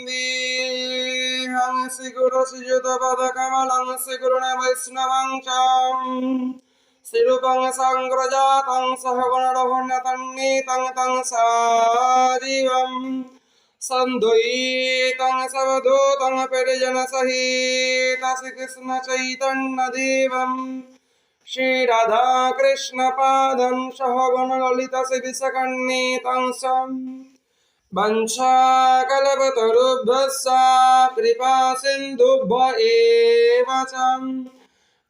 वन्देऽहं श्रीगुरुश्रीयुतपदकमलं श्रीगुरुर्वैष्णवं च श्रीरूपं साग्रजातं सहगुणरघुनाथान्वितं तं सजीवं सद्वैतं सवधूतं परिजनसहितं श्रीकृष्णचैतन्यदेवं श्रीराधाकृष्णपादं सहगुणललिता श्रीविशाखान्वितं वंशाकल्पतरुभ्यश्च कृपासिन्धुभ्य एव च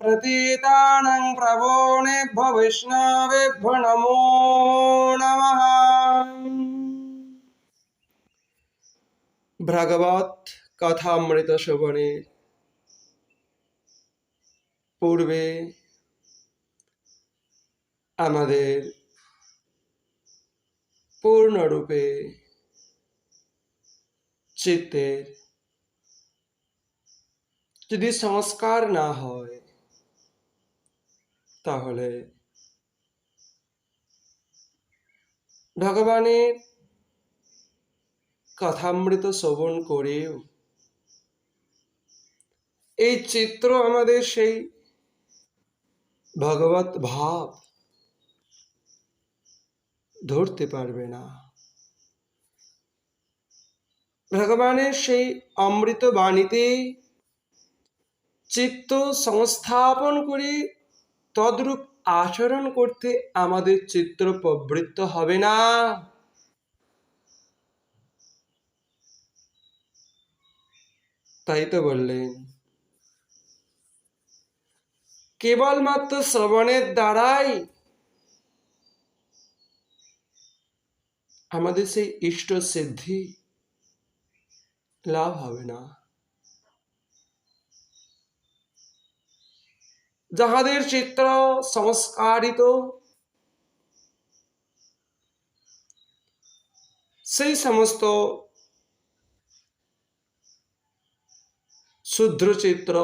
पतितानां प्रभुभ्यो वैष्णवेभ्यो नमो नमः। ভাগবত কথামৃত শ্রবণের পূর্বে আমাদের পূর্ণরূপে চিত্তের যদি সংস্কার না হয় তাহলে ভগবানের কথামৃত শ্রবণ করেও এই চিত্র আমাদের সেই ভগবত ভাব ধরতে পারবে না। ভগবানের সেই অমৃত বাণীতে চিত্ত সংস্থাপন করে তদ্রূপ আচরণ করতে আমাদের চিত্ত প্রবৃত্ত হবে না। তাই তো বললেন কেবলমাত্র শ্রবণের দ্বারাই আমাদের সেই ইষ্ট সিদ্ধি লাভ হবে না। যাহাদের চিত্ত সংস্কারিত সেই সমস্ত শুদ্ধ চিত্র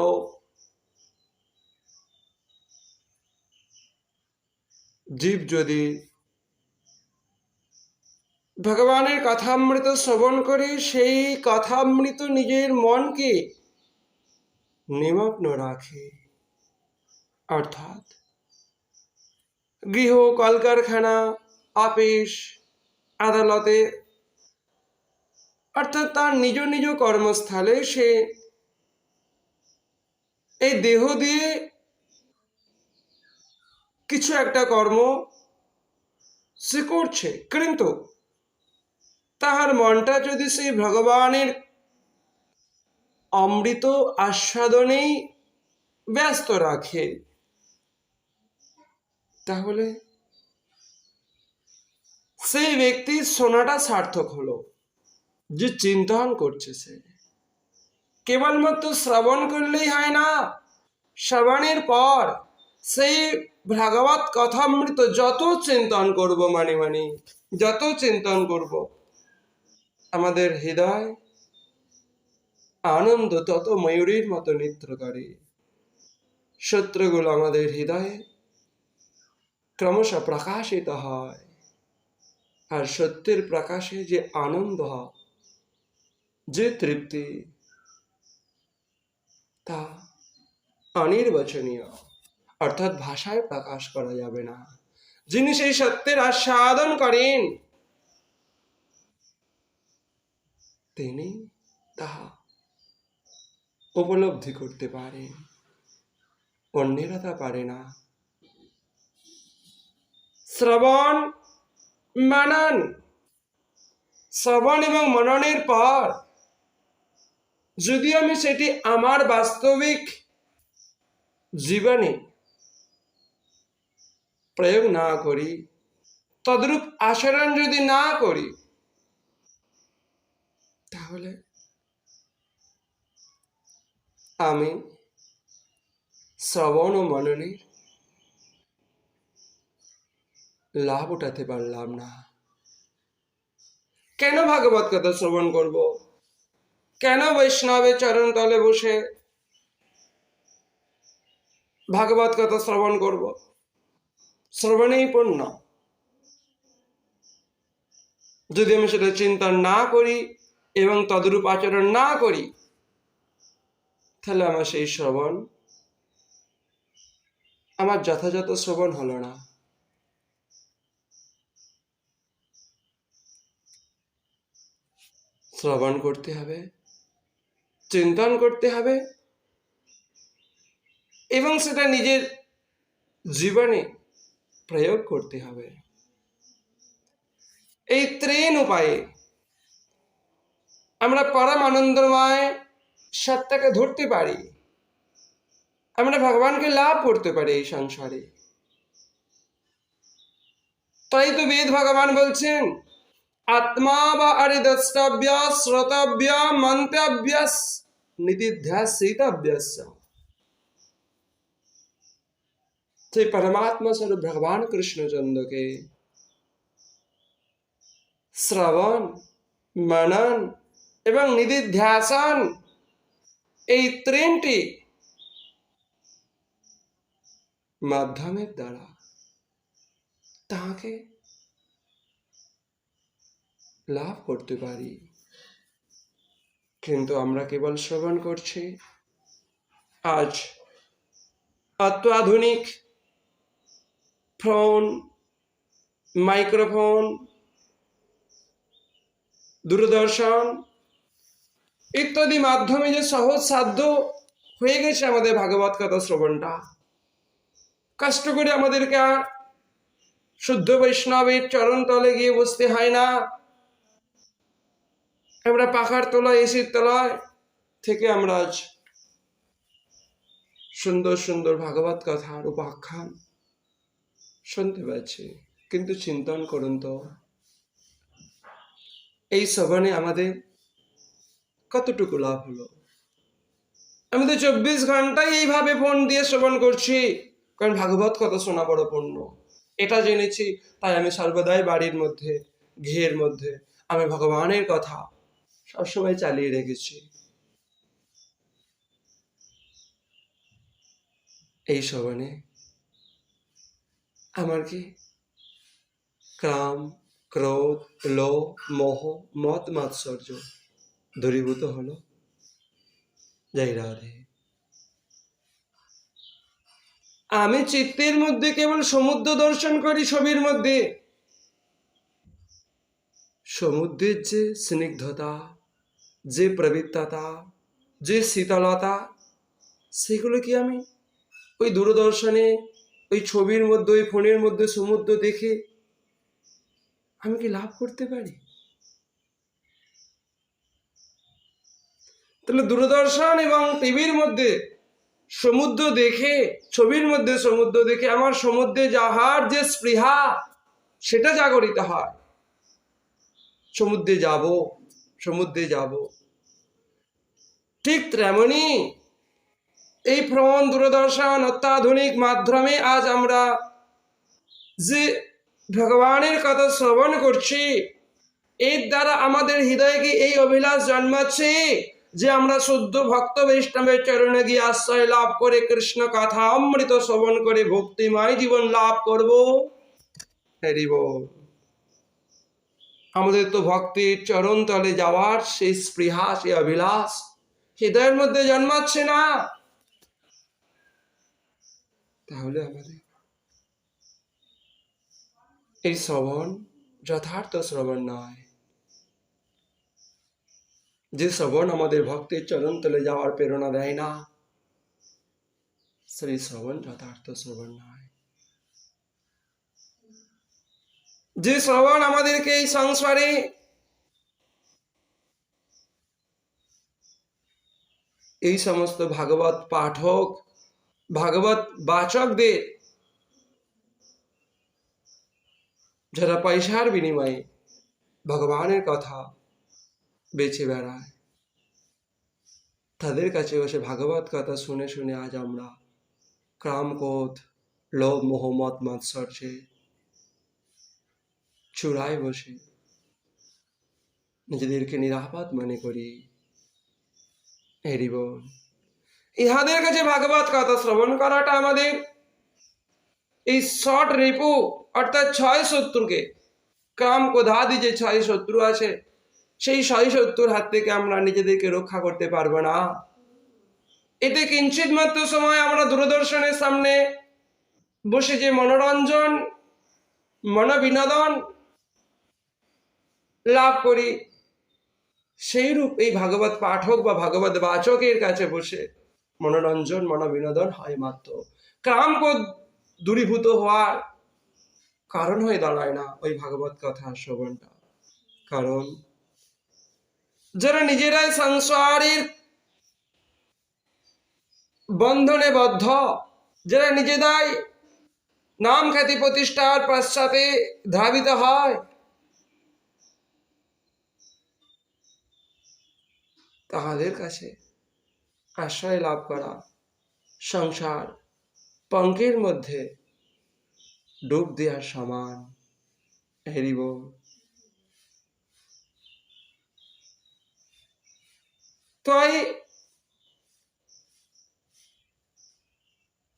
জীব যদি ভগবানের কথামৃত শ্রবণ করে সেই কথামৃত নিজের মনকে নিমগ্ন রাখে, অর্থাৎ গৃহ কলকারখানা অফিস আদালতে অর্থাৎ তার নিজ নিজ কর্মস্থলে সে এই দেহ দিয়ে কিছু একটা কর্ম সে করছে, কিন্তু তাহার মনটা যদি সেই ভগবানের অমৃত আস্বাদনেই ব্যস্ত রাখে তাহলে সেই ব্যক্তির শোনাটা সার্থক হলো। যে চিন্তন করছে সে কেবলমাত্র শ্রবণ করলেই হয় না, শ্রবণের পর সেই ভাগবত কথামৃত যত চিন্তন করব যত চিন্তন করব আমাদের হৃদয় আনন্দ তত ময়ূরীর মতো নৃত্য করে। সূত্রগুলো আমাদের হৃদয়ে ক্রমশ প্রকাশিত হয়, আর সত্যের প্রকাশে যে আনন্দ যে তৃপ্তি তা অনির্বচনীয়, অর্থাৎ ভাষায় প্রকাশ করা যাবে না। যিনি সেই সত্যের আস্বাদন করেন তিনি তাহা উপলব্ধি করতে পারেন, অন্যেরা তা পারে না। শ্রবণ মনন, শ্রবণ এবং মননের পর যদি আমি সেটি আমার বাস্তবিক জীবনে প্রয়োগ না করি, তদ্রূপ আচরণ যদি না করি, তাহলে আমি শ্রবণ ও মননের লাভ উঠাতে পারলাম না। কেন ভাগবত কথা শ্রবণ করব? কেন বৈষ্ণবের চরণ তলে বসে ভাগবত কথা শ্রবণ করব? শ্রবণেই পূর্ণ। যদি আমি সেটা চিন্তা না করি এবং তদরূপ আচরণ না করি, তাহলে আমার সেই শ্রবণ আমার যথাযথ শ্রবণ হলো না। শ্রবণ করতে হবে, চিন্তন করতে হবে এবং সেটা নিজের জীবনে প্রয়োগ করতে হবে। এই ত্রিন উপায়ে আমরা পরম আনন্দময় সত্তাকে ধরতে পারি, আমরা ভগবানকে লাভ করতে পারি এই সংসারে। তাই তো বেদ ভগবান বলছেন, আত্মা বা আরিদষ্টব্য শ্রোতব্য মন্তব্য নিদিধ্যাসিতব্য। সেই परमात्मा स्वरूप भगवान कृष्णचंद्र के শ্রবণ, মনন এবং নিদিধ্যাসন, এই তিনটি মাধ্যমের দ্বারা তাকে লাভ করতে পারি। কিন্তু আমরা কেবল শ্রবণ করছি। আজ অত্যাধুনিক ফোন, মাইক্রোফোন, দূরদর্শন ইত্যাদি মাধ্যমে যে সহজ সাধ্য হয়ে গেছে আমাদের ভাগবত কথা শ্রবণটা, কষ্ট করে আমাদেরকে আর শুদ্ধ বৈষ্ণবের চরণ তলে গিয়ে বসতে হয় না। আমরা পাখার তলায়, এসির তলায় থেকে আমরা আজ সুন্দর সুন্দর ভাগবত কথার উপাখ্যান শুনতে পাচ্ছি। কিন্তু চিন্তন করুন তো, এই শ্রবণে আমাদের কতটুকু লাভ হলো? আমি তো 24 ঘন্টাই এইভাবে ফোন দিয়ে শ্রবণ করছি, কারণ ভাগবত কথা শোনা বড় পুণ্য এটা জেনেছি। তাই আমি সর্বদাই বাড়ির মধ্যে, গৃহের মধ্যে আমি ভগবানের কথা সবসময় চালিয়ে রেখেছি। এই শ্রবণে আমার কি কাম, ক্রোধ, লোভ, মোহ, মদ মাৎসর্য দূরীভূত হলো? জয় রাধে। আমি চিত্তের মধ্যে কেবল সমুদ্র দর্শন করি, ছবির মধ্যে সমুদ্রের যে স্নিগ্ধতা, যে প্রবৃত্ততা, যে শীতলতা, সেগুলো কি আমি ওই দূরদর্শনে, ওই ছবির মধ্যে, ওই ফোনের মধ্যে সমুদ্র দেখে আমি কি লাভ করতে পারি? তাহলে দূরদর্শন এবং টিভির মধ্যে সমুদ্র দেখে, ছবির মধ্যে সমুদ্র দেখে আমার সমুদ্রে যাওয়ার যে স্পৃহা, সেটা জাগরিত হয়। সমুদ্রে যাব, সমুদ্রে যাব। ঠিক তেমনি এই ফোন, দূরদর্শন অত্যাধুনিক মাধ্যমে আজ আমরা যে ভগবানের কথা শ্রবণ করছি, এর দ্বারা আমাদের হৃদয়ে কি এই অভিলাষ জন্মাচ্ছে যে আমরা শুদ্ধ ভক্ত বৈষ্ণবের চরণে গিয়ে আশ্রয় লাভ করে কৃষ্ণ কথা অমৃত শ্রবণ করে ভক্তিময় জীবন লাভ করব? হরি বল। আমাদের তো ভক্তির চরণ তলে যাওয়ার সেই স্পৃহা, সেই অভিলাষ হৃদয়ের মধ্যে জন্মাচ্ছে না। তাহলে আমাদের এই শ্রবণ যথার্থ শ্রবণ নয়। যে শ্রবণ আমাদের ভক্তির চরণ তলে যাওয়ার প্রেরণা দেয় না, সেই শ্রবণ যথার্থ শ্রবণ নয়। যে শ্রবণ আমাদেরকে এই সংসারে এই সমস্ত ভাগবত পাঠক, ভাগবত বাচকদের, যারা পয়সার বিনিময়ে ভগবানের কথা বেছে বেড়ায়, তাদের কাছে বসে ভাগবত কথা শুনে শুনে আজ আমরা কাম, ক্রোধ, লোভ, মোহ, মদ মাৎসর্যে চূড়ায় বসে নিজেদেরকে নিরাপদ মনে করি। হরি বল। ইহাদের কাছে ভাগবত কথা শ্রবণ করাটা আমাদের এই শর্ট রিপু অর্থাৎ 6 শত্রুকে, কাম, ক্রোধাদি যে 6 শত্রু আছে, সেই শয় শত্রুর হাত থেকে আমরা নিজেদেরকে রক্ষা করতে পারবো না। এতে কিঞ্চিত মাত্র সময় আমরা দূরদর্শনের সামনে বসে যে মনোরঞ্জন মনোবিনোদন লাভ করি, সেই রূপ এই ভাগবত পাঠক বা ভাগবত বাচকের কাছে বসে মনোরঞ্জন মনোবিনোদন হয় মাত্র। কামক্রোধ দূরীভূত হওয়ার কারণ হয়ে দাঁড়ায় না ওই ভাগবত কথা শ্রবণটা। কারণ যারা নিজেরাই সংসারের বন্ধনে বদ্ধ, যারা নিজেরাই নাম খ্যাতি প্রতিষ্ঠার পশ্চাতে ধাবিত হয়, তাহাদের কাছে আশ্রয় লাভ করা সংসার পঙ্কের মধ্যে ডুব দেওয়ার সমান। হরি বল। তাই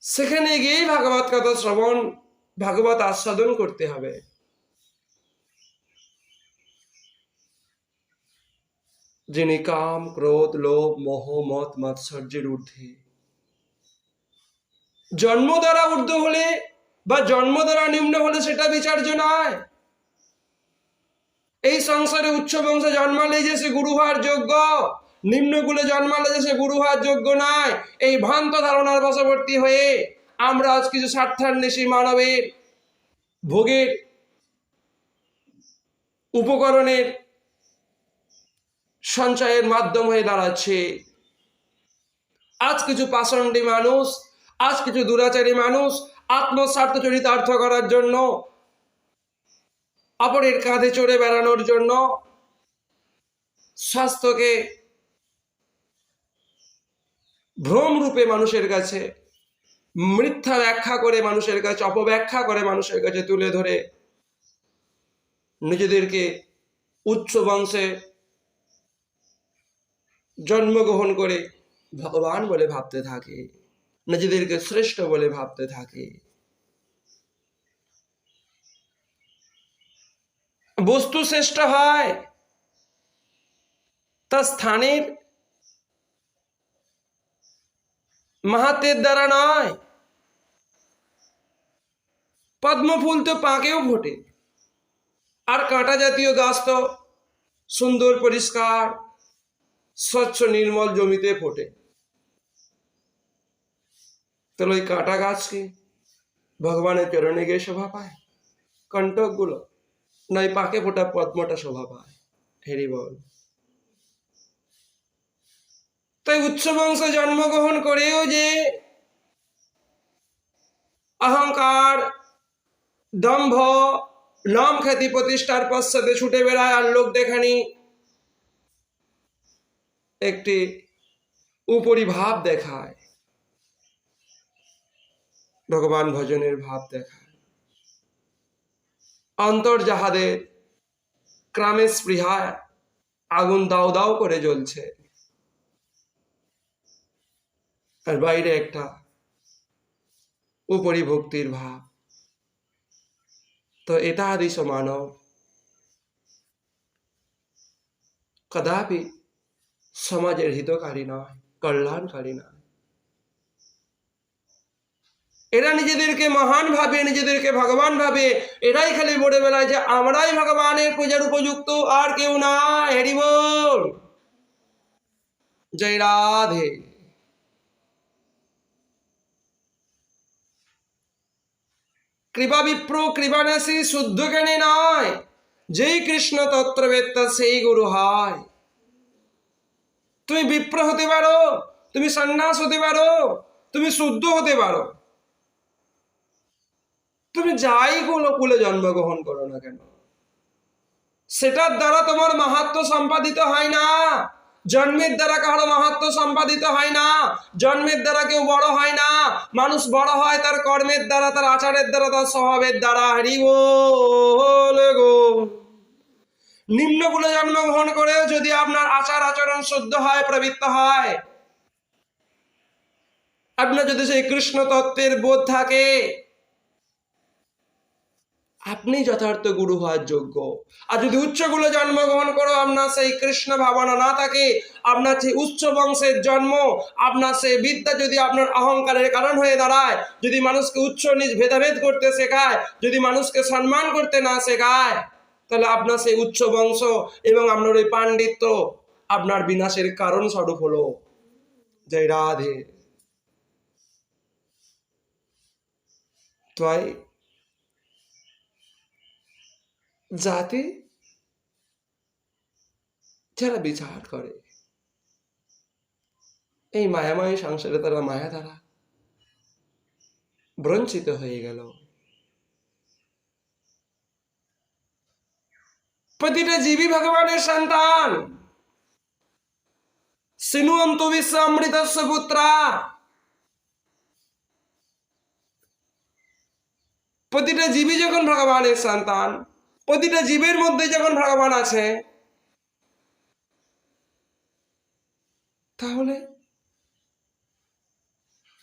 সেখানে গিয়েই ভাগবত কথা শ্রবণ, ভাগবত আস্বাদন করতে হবে। যিনি কাম ক্রোধ লোভ মোহ মত মাৎসর্যের ঊর্ধ্বে, জন্ম দ্বারা ঊর্ধ্ব হলে বা জন্ম দ্বারা নিম্ন হলে সেটা বিচার্য নয়। এই সংসারে উচ্চ বংশে জন্মালে যে সে গুরু হওয়ার যোগ্য, নিম্নকুলে জন্মালে যে সে গুরু হওয়ার যোগ্য নয়, এই ভ্রান্ত ধারণার বশবর্তী হয়ে আমরা আজ কিছু স্বার্থান্বেষী মানবের ভোগের উপকরণের সঞ্চয়ের মাধ্যম হয়ে দাঁড়াচ্ছে। আজ কিছু পাষণ্ডী মানুষ, আজ কিছু দুরাচারী মানুষ আত্মস্বার্থ চরিতার্থ করার জন্য, অপরের কাঁধে চড়ে বেড়ানোর জন্য স্বাস্থ্যকে ভ্রম রূপে মানুষের কাছে মিথ্যা ব্যাখ্যা করে, মানুষের কাছে অপব্যাখ্যা করে, মানুষের কাছে তুলে ধরে নিজেদেরকে উচ্চ বংশে জন্মগ্রহণ করে ভগবান বলে ভাবতে থাকে, নিজেদেরকে শ্রেষ্ঠ বলে ভাবতে থাকে। বস্তু শ্রেষ্ঠ হয় তার স্থানের মাহাত্ম্যের দ্বারা নয়। পদ্মফুল তো পাকেও ফোটে, আর কাঁটা জাতীয় গাছ তো সুন্দর পরিষ্কার স্বচ্ছ নির্মল জমিতে ফোটে। তাহলে ওই কাঁটা গাছ কি ভগবানের চরণে গিয়ে শোভা পায়? কণ্টক গুলো নয়, পাকে ফোটা পদ্মটা শোভা পায়। হেরি বল। তাই উচ্চ বংশে জন্মগ্রহণ করেও যে অহংকার দম্ভ নাম খ্যাতি প্রতিষ্ঠার পশ্চাতে ছুটে বেড়ায় আর লোক দেখানি একটি উপরি ভাব দেখায়, ভগবান ভজনের ভাব দেখায়, অন্তর যাহাদের ক্রমে স্পৃহায় আগুন দাও দাও করে জ্বলছে, আর বাইরে একটা উপরি ভক্তির ভাব, তো এতাদৃশ মানব কদাপি সমাজের হিতকারী নয়, কল্যাণকারী নয়। এরা নিজেদেরকে মহান ভাবে, নিজেদেরকে ভগবান ভাবে, এরাই খালি বলে বেড়ায় যে আমরাই ভগবানের পূজার উপযুক্ত, আর কেউ না। হরি বল। জয় রাধে। কৃপা বিপ্র কৃপানাসী শুদ্ধ জ্ঞানী নয়, যেই কৃষ্ণ তত্ত্ববেত্তা সেই গুরু হয়। তুমি বিপ্র হতে পারো, তুমি সন্ন্যাস হতে পারো, তুমি শুদ্ধ হতে পারো, তুমি যাই কোনো কুলে জন্মগ্রহণ করো না কেন, সেটার দ্বারা তোমার মাহাত্ম্য সম্পাদিত হয় না। জন্মের দ্বারা কারো মাহাত্ম্য সম্পাদিত হয় না, জন্মের দ্বারা কেউ বড় হয় না। মানুষ বড় হয় তার কর্মের দ্বারা, তার আচারের দ্বারা, তার স্বভাবের দ্বারা। হরি বল গো। নিম্নকুলে জন্মগ্রহণ করে যদি আপনার আচার আচরণ শুদ্ধ হয়, প্রবৃত্ত হয়, আপনার যদি সেই কৃষ্ণ তত্ত্বের বোধ থাকে, আপনি যথার্থ গুরু হওয়ার যোগ্য। আর যদি উচ্চগুলো জন্মগ্রহণ করো, আপনার সেই কৃষ্ণ ভাবনা না থাকে, আপনার সেই উচ্চ বংশের জন্ম, আপনার সেই বিদ্যা যদি আপনার অহংকারের কারণ হয়ে দাঁড়ায়, যদি মানুষকে উচ্চ নিচ ভেদাভেদ করতে শেখায়, যদি মানুষকে সম্মান করতে না শেখায়, তাহলে আপনার সেই উচ্চ বংশ এবং আপনার ওই পাণ্ডিত্য আপনার বিনাশের কারণ স্বরূপ হলো। জয় রাধে। তাই জাতি যারা বিচার করে, এই মায়াময় সংসারে তারা মায়া দ্বারা বঞ্চিত হয়ে গেল। প্রতিটা জীবী ভগবানের সন্তান। শৃণুয়ন্তু বিশ্ব অমৃতস্য পুত্রা। প্রতিটা জীবী যখন ভগবানের সন্তান, প্রতিটা জীবের মধ্যে যখন ভগবান আছে, তাহলে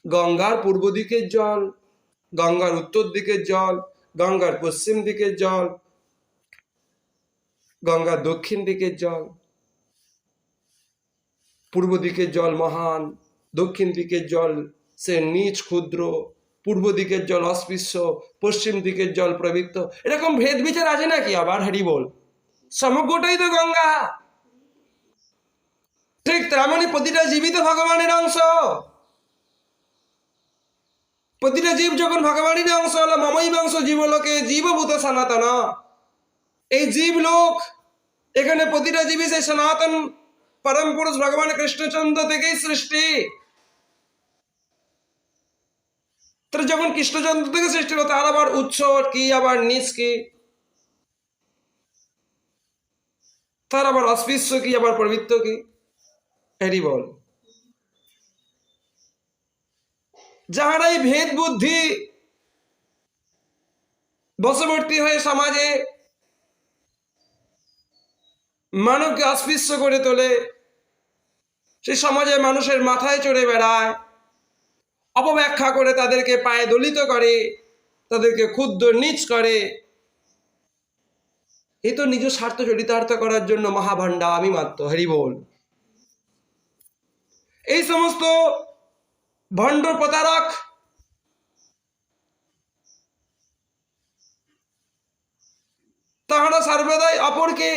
গঙ্গার পূর্ব দিকের জল, গঙ্গার উত্তর দিকের জল, গঙ্গার পশ্চিম দিকের জল, গঙ্গার দক্ষিণ দিকের জল, পূর্ব দিকের জল মহান, দক্ষিণ দিকের জল সে নীচ ক্ষুদ্র, পূর্ব দিকের জল অস্পৃশ্য, পশ্চিম দিকের জল পবিত্র, এরকম ভেদ বিচার আছে নাকি? আবার হরি বল, সমগ্রটাই তো গঙ্গা। ঠিক তেমনই প্রতিটা জীবিত ভগবানের অংশ। প্রতিটা জীব যখন ভগবানের অংশ হলো, মমই বংশ জীবলোকে জীবভূত সনাতন। এই জীব লোক, এখানে প্রতিটা জীবী সেই সনাতন পরম পুরুষ ভগবান কৃষ্ণচন্দ্র থেকেই সৃষ্টি। তার যখন কৃষ্ণচন্দ্র থেকে সৃষ্টি হলো, তার আবার উৎস কি, আবার নিচ কি, তার আবার অস্পৃশ্য কি, আবার পবিত্র কি? হরি বল। যাহারা এই ভেদ বুদ্ধি বশবর্তী হয়ে সমাজে মানবকে অস্পৃশ্য করে তোলে, সে সমাজে মানুষের মাথায় চড়ে বেড়ায়, অপব্যাখ্যা করে তাদেরকে পায়ে দলিত করে, তাদেরকে ক্ষুদ্র নীচ করে, এই তো নিজ স্বার্থ চরিতার্থ করার জন্য মহাভাণ্ডা আমি মাত্র। হরি বল। এই সমস্ত ভণ্ড প্রতারক তাহারা সর্বদাই অপরকে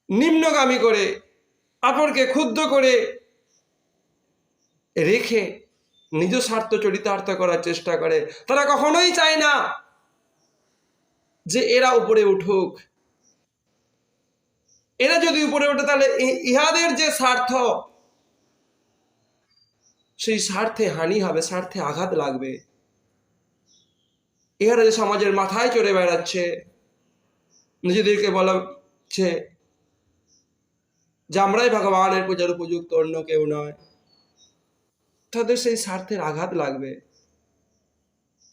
নিম্নগামী করে, অপরকে ক্ষুদ্র করে রেখে নিজ স্বার্থ চরিতার্থ করার চেষ্টা করে। তারা কখনোই চায় না যে এরা উপরে উঠুক। এরা যদি উপরে ওঠে, তাহলে ইহাদের যে স্বার্থ, সেই স্বার্থে হানি হবে, স্বার্থে আঘাত লাগবে। এরা যে সমাজের মাথায় চড়ে বেড়াচ্ছে, নিজেদেরকে বলাচ্ছে যে আমরাই ভগবানের পূজার উপযুক্ত, অন্য কেউ নয়, তাদের সেই স্বার্থের আঘাত লাগবে।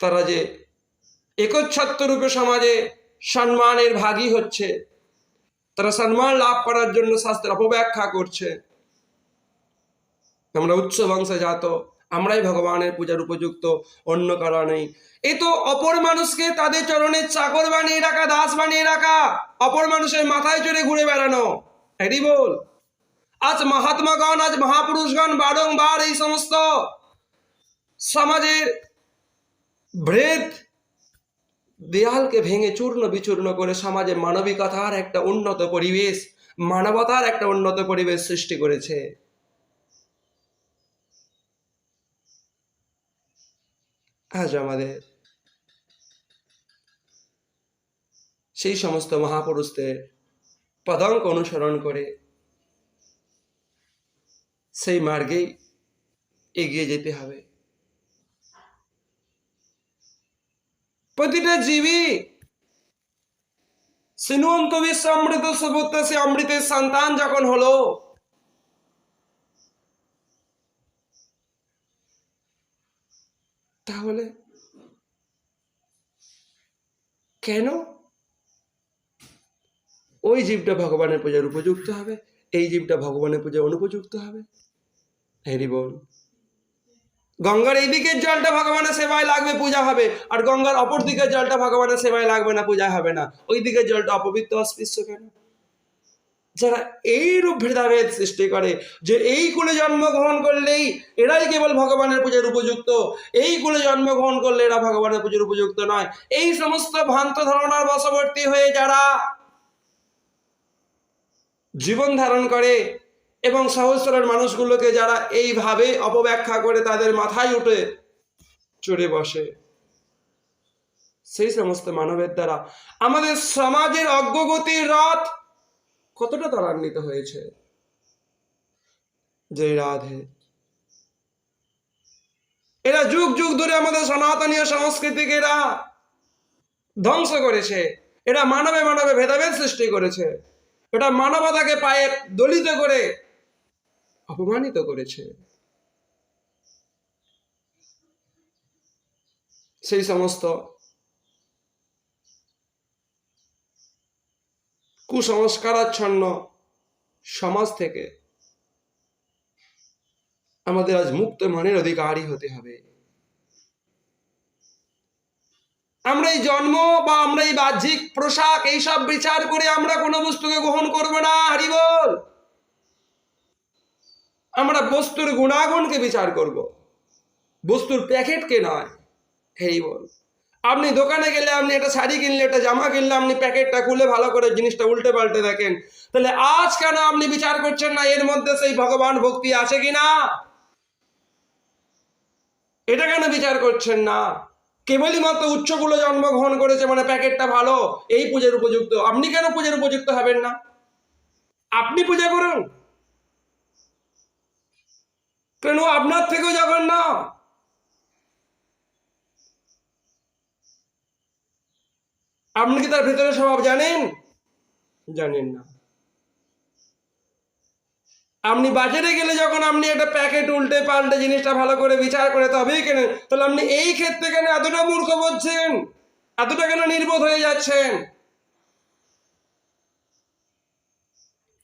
তারা যে একচ্ছত্র রূপে সমাজে সম্মানের ভাগী হচ্ছে, তারা সম্মান লাভ করার জন্য শাস্ত্রের অপব্যাখ্যা করছে। আমরা উচ্চ বংশে জাত, আমরাই ভগবানের পূজার উপযুক্ত, অন্য কারো নেই। এই তো অপর মানুষকে তাদের চরণের চাকর বানিয়ে রাখা, দাস বানিয়ে রাখা, অপর মানুষের মাথায় চড়ে ঘুরে বেড়ানো। হরি বল। আজ মহাত্মাগণ, আজ মহাপুরুষগণ বারংবার এই সমস্ত সমাজের ভেদ দেয়ালকে ভেঙে চূর্ণ বিচূর্ণ করে সমাজে মানবিকতার একটা উন্নত পরিবেশ, মানবতার একটা উন্নত পরিবেশ সৃষ্টি করেছে। আজ আমাদের সেই সমস্ত মহাপুরুষদের পদাঙ্ক অনুসরণ করে সেই মার্গেই এগিয়ে যেতে হবে। প্রতিটা জীবী শৃণুয়ন্তু বিশ্ব অমৃতস্য পুত্রস্য, অমৃতের সন্তান যখন হলো, তাহলে কেন ওই জীবটা ভগবানের পূজার উপযুক্ত হবে, এই জীবটা ভগবানের পূজার অনুপযুক্ত হবে? হরি বল। গঙ্গার এই দিকের জলটা ভগবানের সেবায় লাগবে, পূজা হবে, আর গঙ্গার অপর দিকের জলটা ভগবানের সেবায় লাগবে না, পূজা হবে না। ওই দিকের জলটা অপবিত্র অস্পৃশ্য কেন? যারা এইরূপ ভেদাভেদ সৃষ্টি করে যে এই কুলে জন্মগ্রহণ করলেই এরাই কেবল ভগবানের পূজার উপযুক্ত, এই কুলে জন্মগ্রহণ করলে এরা ভগবানের পূজার উপযুক্ত নয়, এই সমস্ত ভ্রান্ত ধারণার বশবর্তী হয়ে যারা জীবন ধারণ করে এবং সহজ সরল মানুষগুলোকে যারা এইভাবে অপব্যাখ্যা করে তাদের মাথায় উঠে চড়ে বসে, সেই সমস্ত মানবের দ্বারা আমাদের সমাজের অগ্রগতির রথ কতটা ত্বরান্বিত হয়েছে। যে রাধে, এরা যুগ যুগ ধরে আমাদের সনাতনীয় সংস্কৃতিকে এরা ধ্বংস করেছে, এরা মানবে মানবে ভেদাভেদ সৃষ্টি করেছে, এটা মানবতাকে পায়ে দলিত করে অপমানিত করেছে। সেই সমস্ত কুসংস্কারাচ্ছন্ন সমাজ থেকে আমাদের আজ মুক্ত মনের অধিকারী হতে হবে। আমরা এই জন্ম বা আমরা এই বাহ্যিক পোশাক এইসব বিচার করে আমরা কোনো বস্তুকে গ্রহণ করবো না, হরি বল। আমরা বস্তুর গুণাগুণকে বিচার করব, বস্তুর প্যাকেটকে নয়, হরি বল। আপনি দোকানে গেলে, আপনি একটা শাড়ি কিনলে, একটা জামা কিনলে, আপনি প্যাকেটটা খুলে ভালো করে জিনিসটা উল্টে পাল্টে দেখেন, তাহলে আজ কেন আপনি বিচার করছেন না এর মধ্যে সেই ভগবান ভক্তি আছে কিনা? এটা কেন বিচার করছেন না? কেবলই মাত্র উচ্চগুলো জন্মগ্রহণ করেছে মানে প্যাকেটটা ভালো, এই পূজার উপযুক্ত। আপনি কেন পূজার উপযুক্ত হবেন না? আপনি পূজা করুন, কেন আপনার থেকেও জঘন্য? আপনি কি তার ভেতরে স্বভাব জানেন? জানেন না। আপনি বাজারে গেলে যখন আপনি একটা প্যাকেট উল্টে পাল্টে জিনিসটা ভালো করে বিচার করে তবেই কেনেন, তাহলে আপনি এই ক্ষেত্রে কেন এতটা মূর্খ বলছেন, এতটা কেন নির্বোধ হয়ে যাচ্ছেন?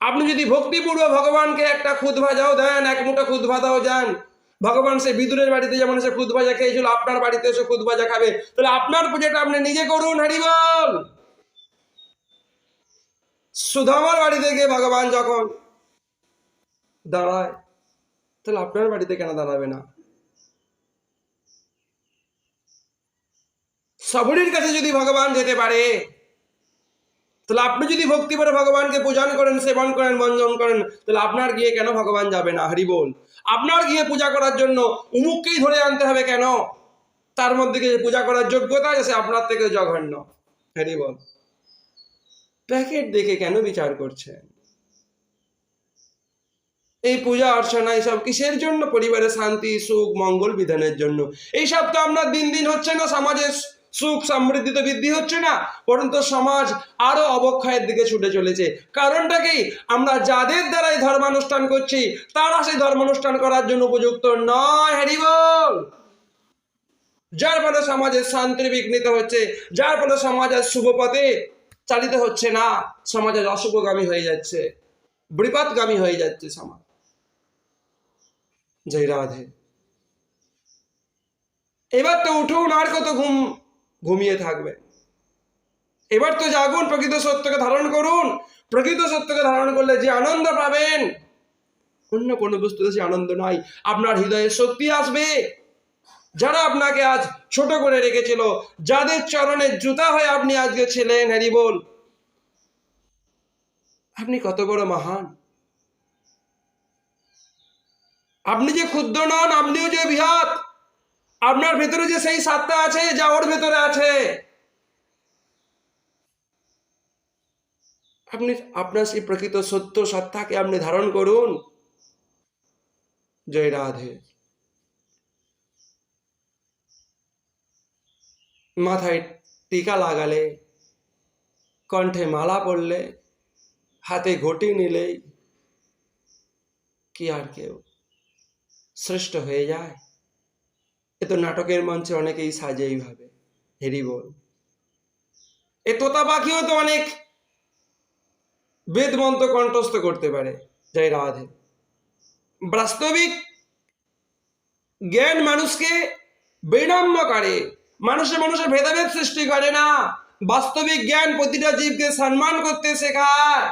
আপনি যদি ভক্তিপূর্ব ভগবানকে একটা খুদ ভাজাও দেন, এক মুঠো খুদ ভাজাও যান, ভগবান সে বিদুরের বাড়িতে যেমন সে খুদ ভাজা খেয়েছিল, আপনার বাড়িতে এসে খুদ ভাজা খাবে, তাহলে আপনার পূজাটা আপনি নিজে করুন, হরি বল। সুধামার বাড়িতে গিয়ে ভগবান যখন দাঁড়ায়, তাহলে আপনার বাড়িতে কেন দাঁড়াবে না? সবরীর কাছে যদি ভগবান যেতে পারে, তাহলে আপনি যদি ভক্তি করে ভগবানকে পূজন করেন, সেবন করেন, বঞ্জন করেন, তাহলে আপনার গিয়ে কেন ভগবান যাবে না, হরি বল। আপনার গিয়ে পূজা করার জন্য উমুককেই ধরে আনতে হবে কেন? তার মধ্যে যে পূজা করার যোগ্যতা আছে সে আপনার থেকে জঘন্য, হরি বল। প্যাকেট দেখে কেন বিচার করছেন? এই পূজা অর্চনা এইসব কিসের জন্য? পরিবারের শান্তি সুখ মঙ্গল বিধানের জন্য। এইসব তো আপনার দিন দিন হচ্ছে না, সমাজের সুখ সমৃদ্ধি তো বৃদ্ধি হচ্ছে না, পরন্তু সমাজ আরো অবক্ষয়ের দিকে ছুটে চলেছে। কারণটা কি? আমরা যাদের দ্বারাই ধর্মানুষ্ঠান করছি তারা সেই ধর্মানুষ্ঠান করার জন্য উপযুক্ত নয়, হরি বল। যার ফলে সমাজের শান্তি বিঘ্নিত হচ্ছে, যার ফলে সমাজের শুভ পথে চালিত হচ্ছে না, সমাজের অশুভগামী হয়ে যাচ্ছে, বিপদগামী হয়ে যাচ্ছে সমাজ। জয় রাধে। এবার তো উঠুন, আর কত ঘুমিয়ে থাকবে? এবার তো জাগুন, প্রকৃত সত্যকে ধারণ করুন। প্রকৃত সত্যকে ধারণ করলে যে আনন্দ পাবেন, অন্য কোনো বস্তুতে সে আনন্দ নাই। আপনার হৃদয়ে শক্তি আসবে। যারা আপনাকে আজ ছোট করে রেখেছিল, যাদের চরণে জুতা হয়ে আপনি আজকে ছিলেন, হরি বল, আপনি কত বড় মহান। আপনি যে ক্ষুদ্র নন, আপনিও যে বৃহৎ। আপনার ভেতরে যে সেই সত্তা আছে যা ওর ভেতরে আছে, আপনি আপনার সেই প্রকৃত সত্য সত্তাকে আপনি ধারণ করুন। জয় রাধে। মাথায় টিকা লাগালে, কণ্ঠে মালা পরলে, হাতে ঘটি নিলেই কি আর কেউ শ্রেষ্ঠ হয়ে যায়? এ তো নাটকের মঞ্চে অনেকেই সাজে এইভাবে, হেরি বল। এ তোতা পাখিও তো অনেক বেদ মন্ত্র কণ্ঠস্থ করতে পারে। জয় রাধে। বাস্তবিক জ্ঞান মানুষকে বিনম্র করে, মানুষে মানুষের ভেদাভেদ সৃষ্টি করে না। বাস্তবিক জ্ঞান প্রতিটা জীবকে সম্মান করতে শেখায়।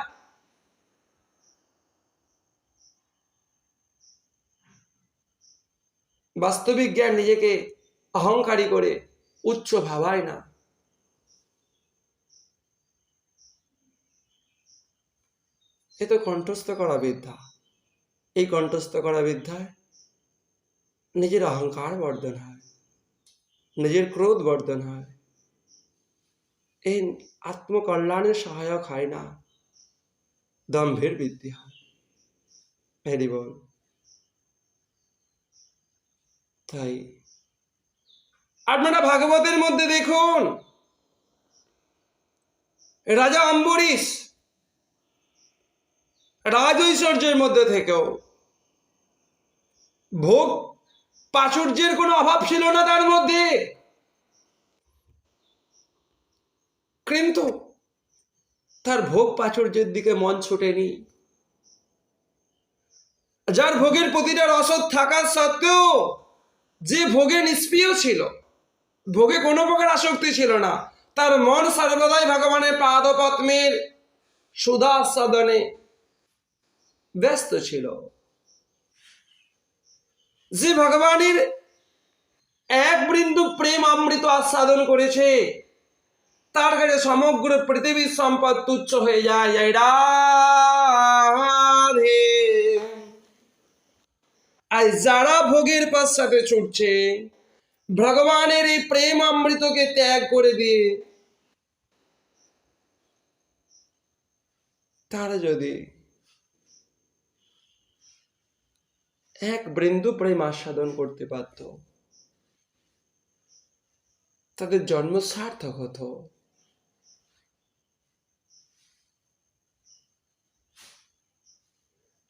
বাস্তবিক জ্ঞান নিজেকে অহংকারী করে উচ্চ ভাবায় না। এ তো কণ্ঠস্থ করা বিদ্যা। এই কণ্ঠস্থ করা বিদ্যায় নিজের অহংকার বর্ধন হয়, নিজের ক্রোধ বর্ধন হয়। এই আত্মকল্যাণের সহায়ক হয় না, দম্ভের বৃদ্ধি হয়। হরি বল। তাই আপনারা ভাগবতের মধ্যে দেখুন, রাজা অম্বরীশ রাজ ঐশ্বর্যের মধ্যে থেকেও ভোগ প্রাচুর্যের কোনো অভাব ছিল না তার মধ্যে, কিন্তু তার ভোগ প্রাচুর্যের দিকে মন ছুটেনি। যার ভোগের প্রতিটা রসদ থাকার সত্ত্বেও যে ভোগে নিষ্প্রিয় ছিল, ভোগে কোনো প্রকার আসক্তি ছিল না, তার মন সর্বদাই ভগবানের পাদপদ্মের সুধাস্বাদনে ব্যস্ত ছিল। যে ভগবানের এক বিন্দু প্রেম অমৃত আস্বাদন করেছে, তার কাছে সমগ্র পৃথিবীর সম্পদ তুচ্ছ হয়ে যায়। জয় রাধে। আর যারা ভোগের পশ্চাতে ছুটছে, ভগবানের এই প্রেম অমৃতকে ত্যাগ করে দিয়ে তারা যদি এক বিন্দু প্রেম আস্বাদন করতে পারত, তাদের জন্ম সার্থক হতো।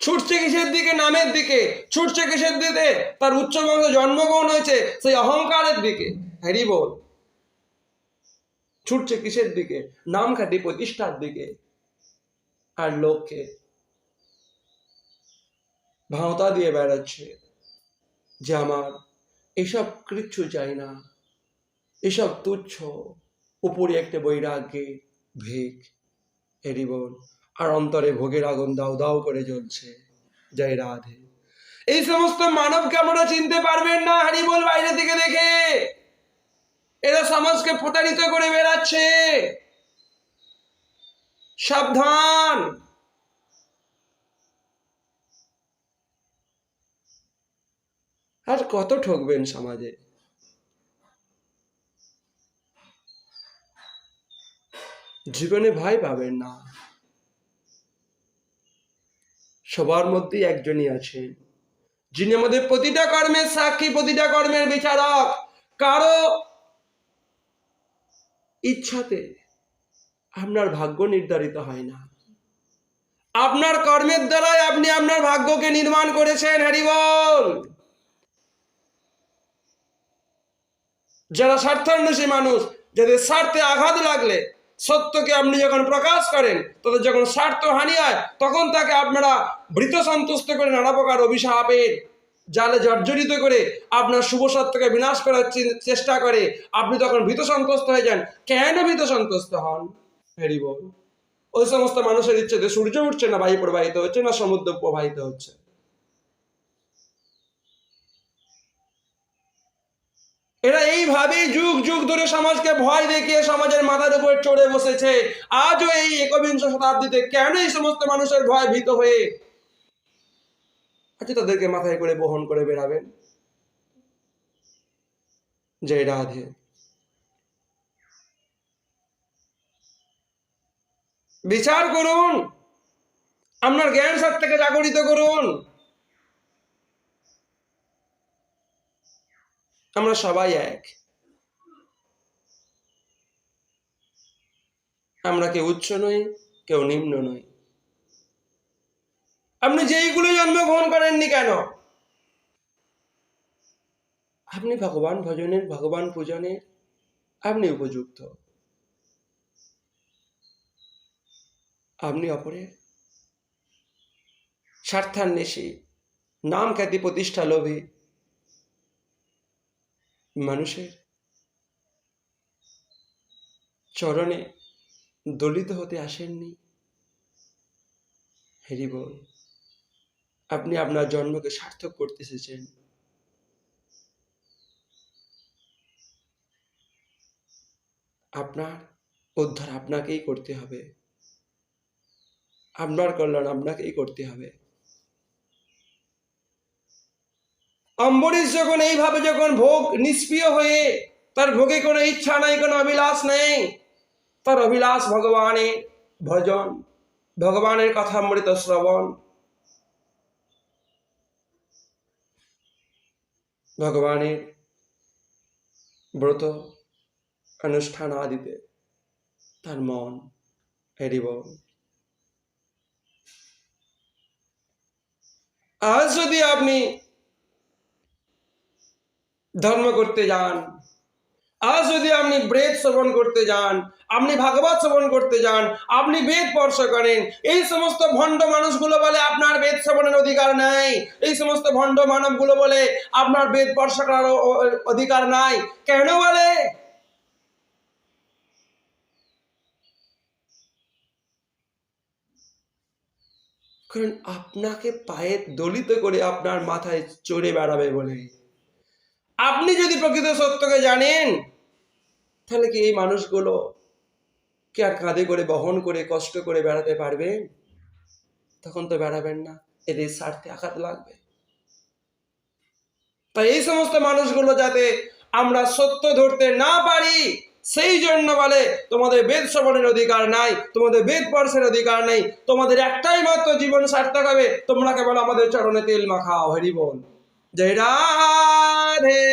ছুটছে কিসের দিকে? নামের দিকে। ছুটছে কিসের দিকে? তার উচ্চবঙ্গ জন্মগ্রহণ হয়েছে সেই অহংকারের দিকে। হরি বল। ছুটছে কিসের দিকে? নাম খ্যাতি প্রতিষ্ঠার দিকে। আর লোককে ভাঁওতা দিয়ে বেড়াচ্ছে যে আমার এসব কিচ্ছু চাই না, এসব তুচ্ছ, উপরে একটা বৈরাগ্যে ভেগ। হরি বল। আর অন্তরে ভোগের আগুন দাউ দাউ করে জ্বলছে। জয় রাধে। এই সমস্ত মানবকে আমরা চিনতে পারবেন না হরি বল বাইরে থেকে দেখে। এরা সমাজকে প্রতারিত করে বেড়াচ্ছে। সাবধান। আর কত ঠকবেন সমাজে? জীবনে ভয় পাবেন না। সবার মধ্যে একজনই আছেন, যিনি আমাদের প্রতিটা কর্মের সাক্ষী, প্রতিটা কর্মের বিচারক। কারো ইচ্ছাতে আপনার ভাগ্য নির্ধারিত হয় না। আপনার কর্মের দ্বারাই আপনি আপনার ভাগ্যকে নির্মাণ করেছেন। হরি বল। যারা স্বার্থান্বেষী মানুষ, যাদের স্বার্থে আঘাত লাগলে, সত্যকে আপনি যখন প্রকাশ করেন, তাদের যখন স্বার্থ হানি হয়, তখন তাকে আপনারা ভৃত সন্তুষ্ট করে নানা প্রকার অভিশাপের জালে জর্জরিত করে আপনার শুভ সত্যকে বিনাশ করার চেষ্টা করে। আপনি তখন ভীত সন্তুষ্ট হয়ে যান। কেন ভীত সন্তুষ্ট হন? হরি বল। ওই সমস্ত মানুষের ইচ্ছেতে সূর্য উঠছে না, বায়ু প্রবাহিত হচ্ছে না, সমুদ্র প্রবাহিত হচ্ছে। এরা এইভাবেই যুগ যুগ ধরে সমাজকে ভয় দেখিয়ে সমাজের মাথার উপর চড়ে বসেছে। আজও এই একবিংশ শতাব্দীতে কেন এই সমস্ত মানুষের ভয় ভীত হয়ে আচ্ছা তাদেরকে মাথায় করে বহন করে বেড়াবেন? জয় রাধে। বিচার করুন, আপনার জ্ঞান সত্তাকে জাগরিত করুন। আমরা সবাই এক। আমরা কেউ উচ্চ নই, কেউ নিম্ন নই। আপনি যেইগুলো জন্মগ্রহণ করেননি কেন, আপনি ভগবান ভজনের, ভগবান পূজনের আপনি উপযুক্ত। আপনি অপরের স্বার্থান্বেষী, নাম খ্যাতি প্রতিষ্ঠা লোভী, মানুষের চরণে দলিত হতে আসেননি। হরি বল, আপনি আপনার জন্মকে সার্থক করতে এসেছেন। আপনার উদ্ধার আপনাকেই করতে হবে, আপনার কল্যাণ আপনাকেই করতে হবে। অম্বরীশ যখন এইভাবে যখন ভোগ নিষ্ক্রিয় হয়ে, তার ভোগে কোনো ইচ্ছা নাই, কোনো অভিলাষ নেই, তার অভিলাষ ভগবানের ভজন, ভগবানের কথামৃত শ্রবণ, ভগবানের ব্রত অনুষ্ঠান আদিতে তার মন। হরি বল। আজ যদি আপনি ধর্ম করতে যান, আজ যদি আপনি বেদ শ্রবণ করতে যান, আপনি ভাগবত শ্রবণ করতে যান, আপনি বেদ স্পর্শ করেন, এই সমস্ত ভণ্ড মানুষগুলো বলে আপনার বেদ শ্রবণের অধিকার নাই, এই সমস্ত ভণ্ড মানবগুলো বলে আপনার বেদ স্পর্শ করার অধিকার নাই। কেন বলে? কারণ আপনাকে পায়ে দলিত করে আপনার মাথায় চড়ে বেড়াবে বলে। আপনি যদি প্রকৃত সত্যকে জানেন, তাহলে কি এই মানুষগুলো কে আর কাঁধে করে বহন করে কষ্ট করে বেড়াতে পারবেন? তখন তো বেড়াবেন না, এদের স্বার্থে আঘাত লাগবে। তাই এই সমস্ত মানুষগুলো যাতে আমরা সত্য ধরতে না পারি, সেই জন্য বলে তোমাদের বেদ শ্রবণের অধিকার নাই, তোমাদের বেদ স্পর্শের অধিকার নেই, তোমাদের একটাই মাত্র জীবন সার্থক হবে, তোমরা কেবল আমাদের চরণে তেল মাখাও। হরি বল। জয় রাধে।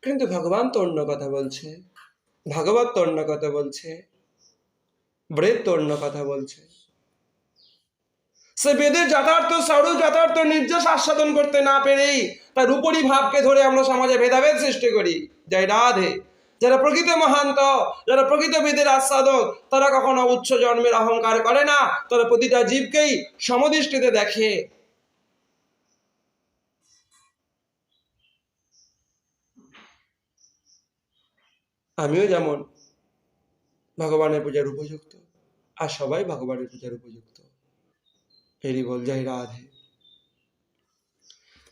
কিন্তু ভগবান তো অন্য কথা বলছে, ভাগবত তো অন্য কথা বলছে, বেদ তো অন্য কথা বলছে। সে বেদের যথার্থ স্বরূপ যথার্থ নির্যাস আস্বাদন করতে না পেরেই তার উপরি ভাবকে ধরে আমরা সমাজে ভেদাভেদ সৃষ্টি করি। জয় রাধে। যারা প্রকৃত মহান্ত, যারা প্রকৃত বেদের আস্বাদক, তারা কখনো উচ্চ জন্মের অহংকার করে না, তারা প্রতিটা জীবকেই সমদৃষ্টিতে দেখে। আমিও যেমন ভগবানের পূজার উপযুক্ত, আর সবাই ভগবানের পূজার উপযুক্ত। হরি বল। জয় রাধে।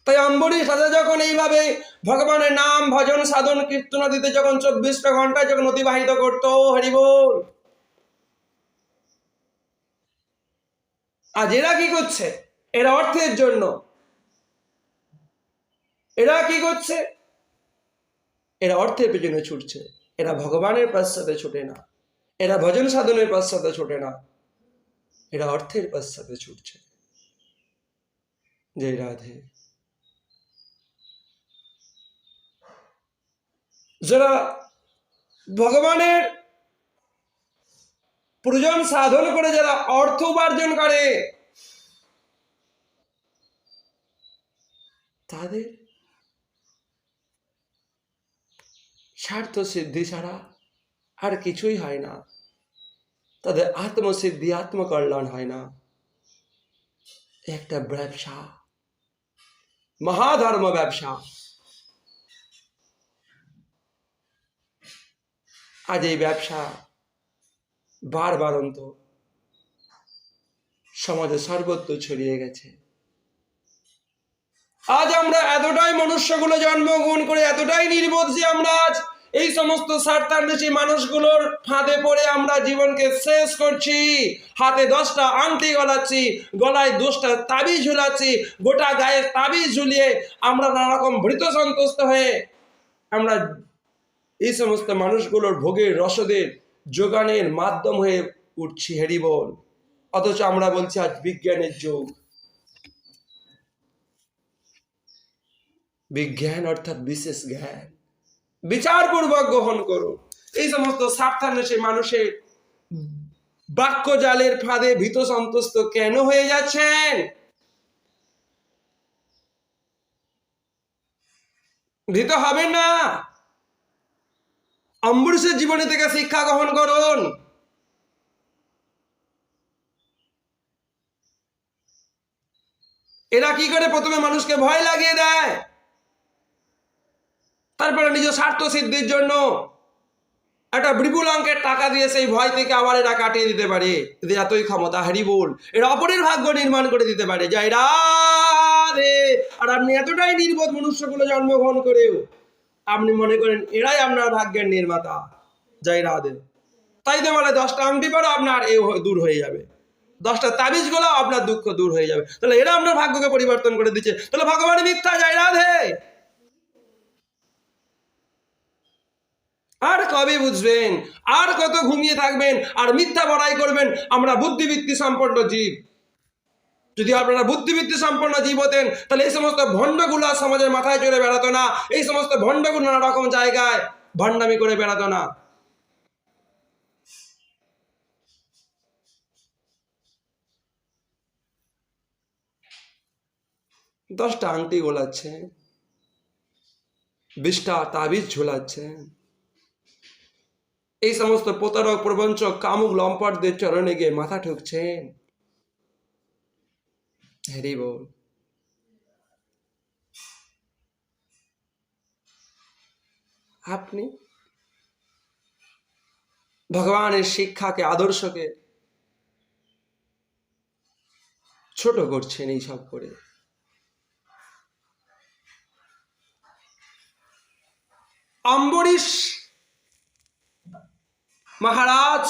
তাই অম্বরীশ রাজা যখন এইভাবে ভগবানের নাম ভজন সাধন কীর্তন দিতে যখন 24টা ঘন্টা যখন অতিবাহিত করত, হরি বল, আজ এরা কি করছে? এরা অর্থের জন্য। এরা কি করছে? এরা অর্থের পেছনে ছুটছে, এরা ভগবানের পশ্চাতে ছুটে না, এরা ভজন সাধনের পশ্চাতে ছুটে না, এরা অর্থের পশ্চাতে ছুটছে। জয় রাধে। যারা ভগবানের প্রয়োজন সাধন করে যারা অর্থ উপার্জন করে, তাদের স্বার্থ সিদ্ধি ছাড়া আর কিছুই হয় না, তাদের আত্মসিদ্ধি আত্মকল্যাণ হয় না। একটা ব্যবসা, মহাধর্ম ব্যবসা। আজ এই ব্যবসা বারবারন্ত সমাজে সর্বত্র ছড়িয়ে গেছে। আজ আমরা এতটাই মনুষ্যগুলো জন্মগ্রহণ করে এতটাই নির্বোধ যে আমরা আজ এই সমস্ত স্বার্থান্বেষী মানুষগুলোর ফাঁদে পড়ে আমরা জীবনকে শেষ করছি। হাতে 10টা আংটি গলাচ্ছি, গলায় 10টা তাবিজ ঝুলাচ্ছি, গোটা গায়ে তাবিজ ঝুলিয়ে আমরা নানা রকম ভৃত সন্তুষ্ট হয়ে আমরা এই সমস্ত মানুষগুলোর ভোগের রসদের যোগানের মাধ্যম হয়ে উঠছি। হরি বল। অথচ আমরা বলছি আজ বিজ্ঞানের যুগ। বিজ্ঞান অর্থাৎ বিশেষ জ্ঞান বিচারপূর্বক গ্রহণ করুন। এই সমস্ত স্বার্থান্বেষী মানুষের বাক্য জালের ফাঁদে ভীত সন্তুষ্ট কেন হয়ে যাচ্ছেন? ভীত হবেন না। অম্বরীশের জীবনী থেকে শিক্ষা গ্রহণ করুন। এরা কি করে? প্রথমে মানুষকে ভয় লাগিয়ে দেয়, তারপরে নিজ স্বার্থ সিদ্ধির জন্য একটা বিপুল অঙ্কের টাকা দিয়ে সেই ভয় থেকে আবার এরা কাটিয়ে দিতে পারে। এদের এতই ক্ষমতা, হরি বল। এরা অপরের ভাগ্য নির্মাণ করে দিতে পারে, জয় রাধে। আর আপনি এতটাই নির্বোধ মনুষ্যকুলে জন্মগ্রহণ করেও আপনি মনে করেন এরাই আপনার ভাগ্যের নির্মাতা, জয় রাধে। তাই তো বলে 10টা আংটি পরো আপনার এ দূর হয়ে যাবে, 10টা তাবিজ গুলো আপনার দুঃখ দূর হয়ে যাবে। তাহলে এরা আপনার ভাগ্যকে পরিবর্তন করে দিচ্ছে, তাহলে ভগবানের মিথ্যা, জয় রাধে। আর কবে বুঝবেন? আর কত ঘুমিয়ে থাকবেন আর মিথ্যা বড়াই করবেন? আমরা বুদ্ধিবৃত্তি সম্পন্ন জীব। যদি আপনারা বুদ্ধিবৃত্তি সম্পন্ন জীব হতেন তাহলে এই সমস্ত ভণ্ডগুলো সমাজের মাথায় চড়ে বেড়াতো না, এই সমস্ত ভণ্ডগুলো নানা রকম জায়গায় ভণ্ডামি করে বেড়াতো না। দশটা আংটি গোলাচ্ছে, 20টা তাবিজ ঝোলাচ্ছে, এই সমস্ত প্রতারক প্রবঞ্চক কামুক লম্পটদের চরণে গিয়ে মাথা ঠুকছেন, হরি বল। আপনি ভগবানের শিক্ষাকে, আদর্শকে ছোট করছেন এই সব করে। অম্বরীশ মহারাজ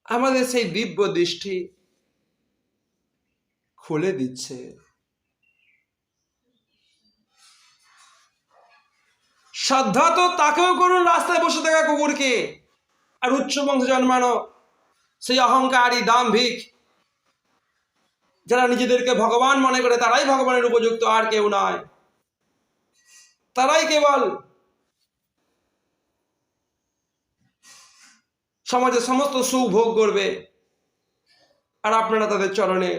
আমাদের সেই দিব্য দৃষ্টি খুলে দিচ্ছে। শ্রদ্ধা তো তাকেও করুন রাস্তায় বসে থাকা কুকুরকে, আর উচ্চ বংশে জন্মানো সেই অহংকারী দাম্ভিক যারা নিজেদেরকে ভগবান মনে করে তারাই ভগবানের উপযুক্ত, আর কেউ নয়। তারাই কেবল সমাজের সমস্ত সুখ ভোগ করবে, আর আপনারা তাদের চরণে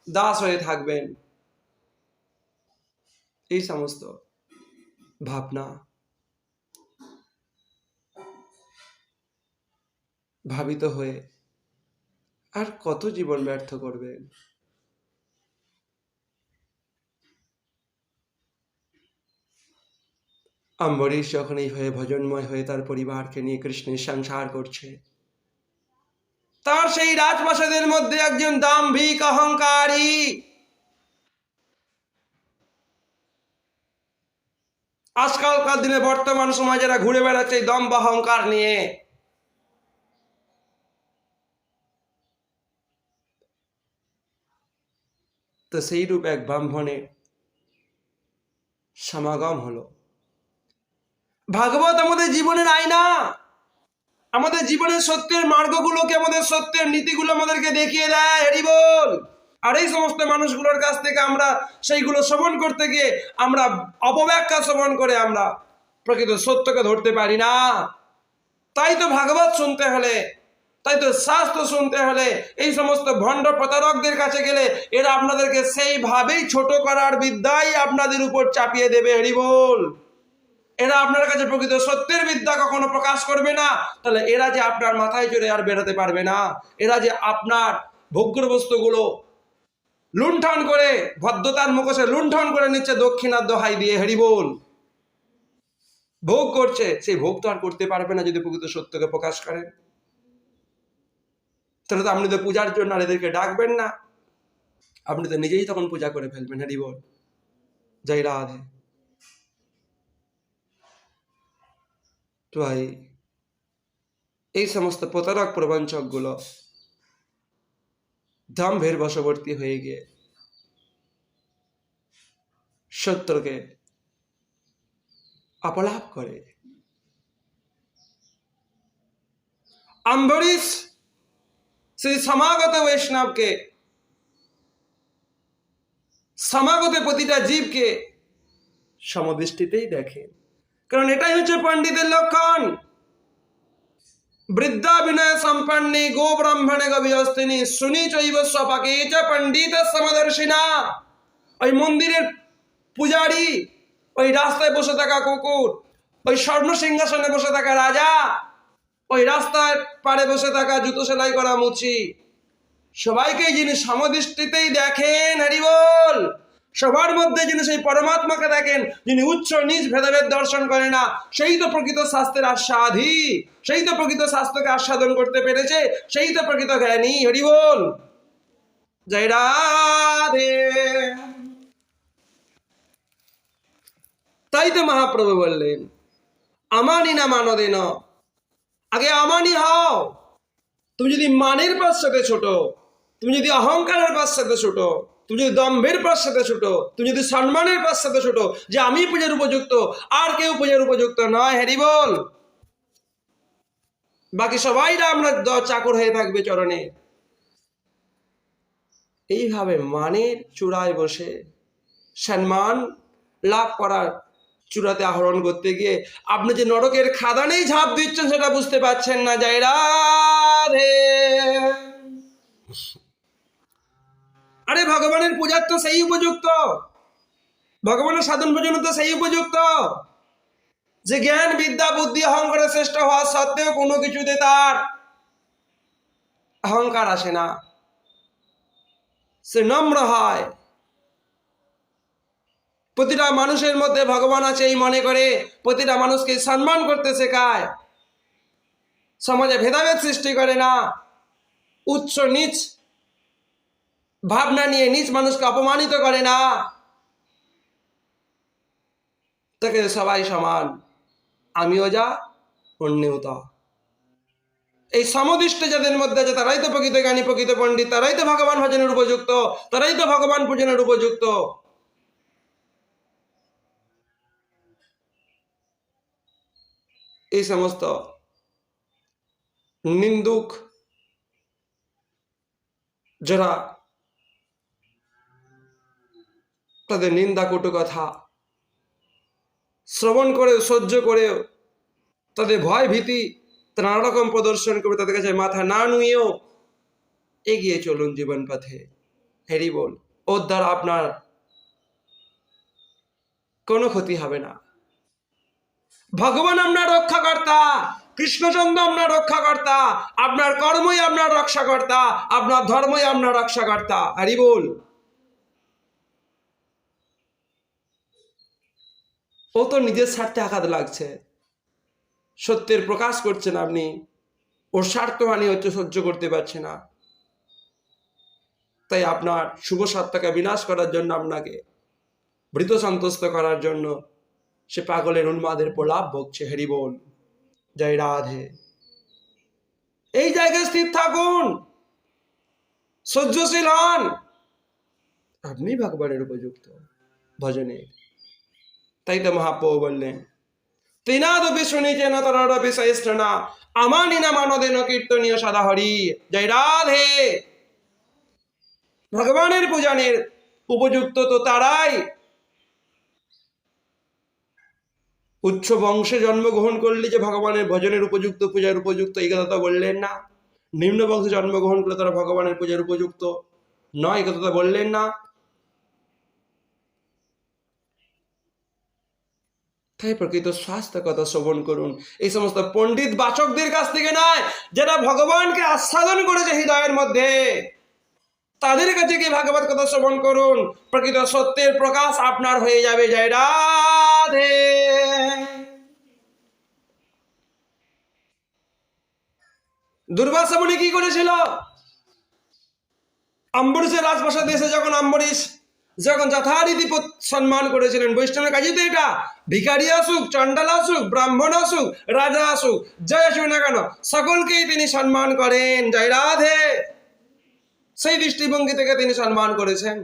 দাস হয়ে থাকবেন। এই সমস্ত ভাবনা ভাবিত হয়ে আর কত জীবন ব্যর্থ করবেন? অম্বরীশ যখন এইভাবে ভজনময় হয়ে তার পরিবারকে নিয়ে কৃষ্ণের সংসার করছে, তার সেই রাজপ্রাসাদের মধ্যে একজন দাম্ভিক অহংকারী আজকালকার দিনে বর্তমান সমাজে যারা ঘুরে বেড়াচ্ছে এই দম্ভ অহংকার নিয়ে, তো সেই রূপ এক ব্রাহ্মণের সমাগম হলো। ভাগবত আমাদের জীবনের আয়না, আমাদের জীবনের সত্যের মার্গগুলোকে, আমাদের সত্যের নীতিগুলো আমাদেরকে দেখিয়ে দেয়, হরি বল। আর এই সমস্ত মানুষগুলোর কাছ থেকে আমরা সেইগুলো শ্রবণ করতে গিয়ে আমরা অপব্যাখ্যা শ্রবণ করে আমরা প্রকৃত সত্যকে ধরতে পারি না। তাই তো ভাগবত শুনতে হলে, তাই তো শাস্ত্র শুনতে হলে এই সমস্ত ভণ্ড প্রতারকদের কাছে গেলে এরা আপনাদেরকে সেইভাবেই ছোট করার বিদ্যাই আপনাদের উপর চাপিয়ে দেবে, হরি বল। এরা আপনার কাছে প্রকৃত সত্যের বিদ্যা কখনো প্রকাশ করবে না। তাহলে এরা যে আপনার মাথায় চড়ে আর বেরোতে পারবে না, এরা যে আপনার ভোগ্য বস্তুগুলো লুণ্ঠন করে, ভদ্রতার মুখোশে লুণ্ঠন করে নিচ্ছে দক্ষিণার দোহাই দিয়ে, হরি বল। ভোগ করছে, সেই ভোগ তো আর করতে পারবে না যদি প্রকৃত সত্যকে প্রকাশ করেন। তাহলে তো আপনি তো পূজার জন্য আর এদেরকে ডাকবেন না, আপনি তো নিজেই তখন পূজা করে ফেলবেন, হরি বল, জয় রাধে। তো ভাই এই সমস্ত প্রতারক প্রবঞ্চক গুলো দম্ভের বশবর্তী হয়ে গিয়ে সত্যকে অপলাপ করে। অম্বরীশ সেই সমাগত বৈষ্ণবকে, সমাগত প্রতিটা জীবকে সমদৃষ্টিতেই দেখেন, কারণ এটাই হচ্ছে পণ্ডিতের লক্ষণ। বৃদ্ধা বিনয় সম্পন্নে গো ব্রাহ্মণে গবিহস্তিনী শুনি চৈব স্বপাকে চ পণ্ডিত সমদর্শিনা। ওই মন্দিরের পূজারী, ওই রাস্তায় বসে থাকা কুকুর, ওই স্বর্ণ সিংহাসনে বসে থাকা রাজা, ওই রাস্তার পাড়ে বসে থাকা জুতো সেলাই করা মুচি, সবাইকে যিনি সমদৃষ্টিতেই দেখেন, হরি বল, সবার মধ্যে যিনি সেই পরমাত্মাকে দেখেন, যিনি উচ্চ নিজ ভেদাভেদ দর্শন করে না, সেই তো প্রকৃত শাস্ত্রের আস্বাদী, সেই তো প্রকৃত শাস্ত্রকে আস্বাদন করতে পেরেছে, সেই তো প্রকৃত জ্ঞানী। হরি বল, জয় রাধে। তাই তো মহাপ্রভু বললেন, আমানি না মানদেন, আগে আমানি হও। তুমি যদি মানের পশ্চাতে ছোট, তুমি যদি অহংকারের পশ্চাতে ছোট, তুমি যদি দম্ভের পশ্চাতে ছোট, তুমি যদি সম্মানের পশ্চাতে ছোট, যে আমি পূজার উপযুক্ত আর কেউ পূজার উপযুক্ত নয়, হরি বল, বাকি সবাইরা আমরা চাকর হয়ে থাকবে চরণে, এইভাবে মানের চূড়ায় বসে সম্মান লাভ করার চূড়াতে আহরণ করতে গিয়ে আপনি যে নরকের খাদানেই ঝাঁপ দিচ্ছেন সেটা বুঝতে পারছেন না। জয় রাধে। আরে ভগবানের পূজার তো সেই উপযুক্ত, ভগবানের সাধন ভোজন তো সেই উপযুক্ত, যে জ্ঞান বিদ্যা বুদ্ধি অহংকারে শ্রেষ্ঠ হওয়া সত্ত্বেও কোনো কিছুতে তার অহংকার আসে না, সে নম্র হয়, প্রতিটা মানুষের মধ্যে ভগবান আছে এই মনে করে প্রতিটা মানুষকে সম্মান করতে শেখায়, সমাজে ভেদাভেদ সৃষ্টি করে না, উচ্চ নিচ ভাবনা নিয়ে নিজ মানুষকে অপমানিত করে না, তাকে সবাই সমান, আমিও যা অন্যও তা। এই সমদৃষ্টি যাদের মধ্যে আছে তারাই তো প্রকৃত জ্ঞানী, প্রকৃত পণ্ডিত, তারাই তো ভগবান ভজনের উপযুক্ত, তারাই তো ভগবান পূজনের উপযুক্ত। এই সমস্ত নিন্দুক যারা তাদের নিন্দা কটু কথা শ্রবণ করে সহ্য করেও তাদের ভয় ভীতি নানা রকম প্রদর্শন করবে, তাদের কাছে মাথা না নুয়েও এগিয়ে চলুন জীবন পথে। হরি বল, ওর দ্বারা আপনার কোনো ক্ষতি হবে না। ভগবান আপনার রক্ষাকর্তা, কৃষ্ণচন্দ্র আপনার রক্ষাকর্তা, আপনার কর্মই আপনার রক্ষাকর্তা, আপনার ধর্মই আপনার রক্ষাকর্তা। হরি বল। ও তো নিজের স্বার্থে আঘাত লাগছে, সত্যের প্রকাশ করছেন আপনি, ওর স্বার্থহানি হচ্ছে, সহ্য করতে পারছে না, তাই আপনার শুভ সত্তাকে বিনাশ করার জন্য, আপনাকে ভৃত সন্তুষ্ট করার জন্য সে পাগলের উন্মাদের প্রলাপ বকছে। হরি বল, জয় রাধে। এই জায়গায় স্থির থাকুন, সহ্যশীল হন, আপনি ভগবানের উপযুক্ত ভজনে। তাই তো মহাপ্রভু বললেন, তৃণাদপি শুনিছেন তরপি শ্রেষ্ঠনা, আমানি না মানদেন কীর্তনীয় সদা হরি। জয় রাধে। ভগবানের পূজনের উপযুক্ত তো তারাই উচ্চ বংশে জন্মগ্রহণ করলে যে ভগবানের ভজনের উপযুক্ত, পূজার উপযুক্ত, এই কথা তো বললেন না। নিম্ন বংশে জন্মগ্রহণ করলে তারা ভগবানের পূজার উপযুক্ত নয়, এই কথা তো বললেন না। তাই প্রকৃত স্বাস্থ্য কথা শ্রবণ করুন, এই সমস্ত পণ্ডিত বাচকদের কাছ থেকে নয়, যারা ভগবানকে আস্বাদন করেছে হৃদয়ের মধ্যে, তাদের কাছে কি ভাগবত কথা শ্রবণ করুন, প্রকৃত সত্যের প্রকাশ আপনার হয়ে যাবে। জয় রাধে। দুর্বাসা মুনি কি করেছিল? অম্বরীশের রাজপ্রাসাদে এসে যখন অম্বরীশ যখন যথারীতি সম্মান করেছিলেন, বৈষ্ণবের কাজে তো এটা, ভিখারি আসুক, চণ্ডাল আসুক, ব্রাহ্মণ আসুক, রাজা আসুক, জয় আসুক না কেন, সকলকেই তিনি সম্মান করেন। জয় রাধে। সেই দৃষ্টিভঙ্গি থেকে তিনি সম্মান করেছেন।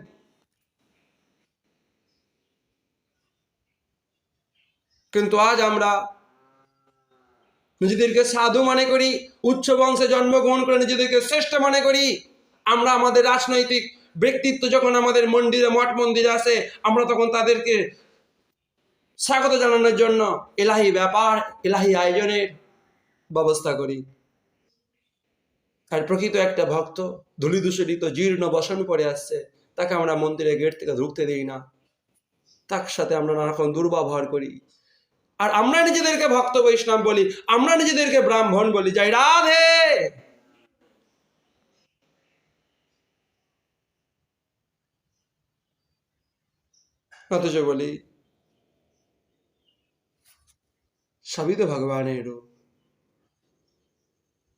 কিন্তু আজ আমরা নিজেদেরকে সাধু মনে করি, উচ্চ বংশে জন্মগ্রহণ করে নিজেদেরকে শ্রেষ্ঠ মনে করি। আমরা আমাদের রাজনৈতিক ব্যক্তিত্ব যখন আমাদের মন্দিরে, মঠ মন্দিরে আসে, আমরা তখন তাদেরকে স্বাগত জানানোর জন্য এলাহি ব্যাপার, এলাহি আয়োজনের ব্যবস্থা করি। আর প্রকৃত একটা ভক্ত ধূলিদূষিত জীর্ণ বসন পড়ে আসছে, তাকে আমরা মন্দিরের গেট থেকে ঢুকতে দিই না, তার সাথে আমরা নানা রকম দুর্ব্যবহার করি। আর আমরা নিজেদেরকে ভক্ত বৈষ্ণব বলি, আমরা নিজেদেরকে ব্রাহ্মণ বলি। জয় রাধে। অথচ বলি সবই তো ভগবানের রূপ,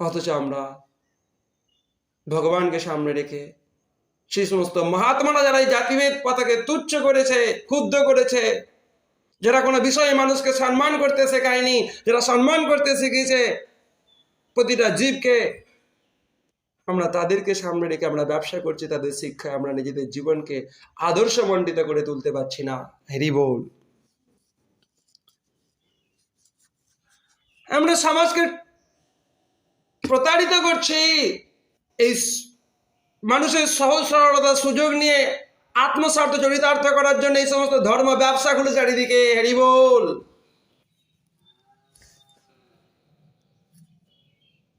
অথচ আমরা ভগবানকে সামনে রেখে সেই সমস্ত মহাত্মারা যারা এই জাতিভেদ পতাকে তুচ্ছ করেছে, ক্ষুব্ধ করেছে, যারা কোনো বিষয়ে মানুষকে সম্মান করতে শেখায়নি, যারা সম্মান করতে শিখেছে প্রতিটা জীবকে, আমরা তাদেরকে সামনে রেখে আমরা ব্যবসা করছি, তাদের শিক্ষায় আমরা নিজেদের জীবনকে আদর্শমণ্ডিত করে তুলতে পারছি না। হরি বল। আমরা সমাজকে প্রতারিত করছি এই মানুষের সহজ সরলতার সুযোগ নিয়ে আত্মস্বার্থ চরিতার্থ করার জন্য এই সমস্ত ধর্ম ব্যবসাগুলো চারিদিকে। হরি বল।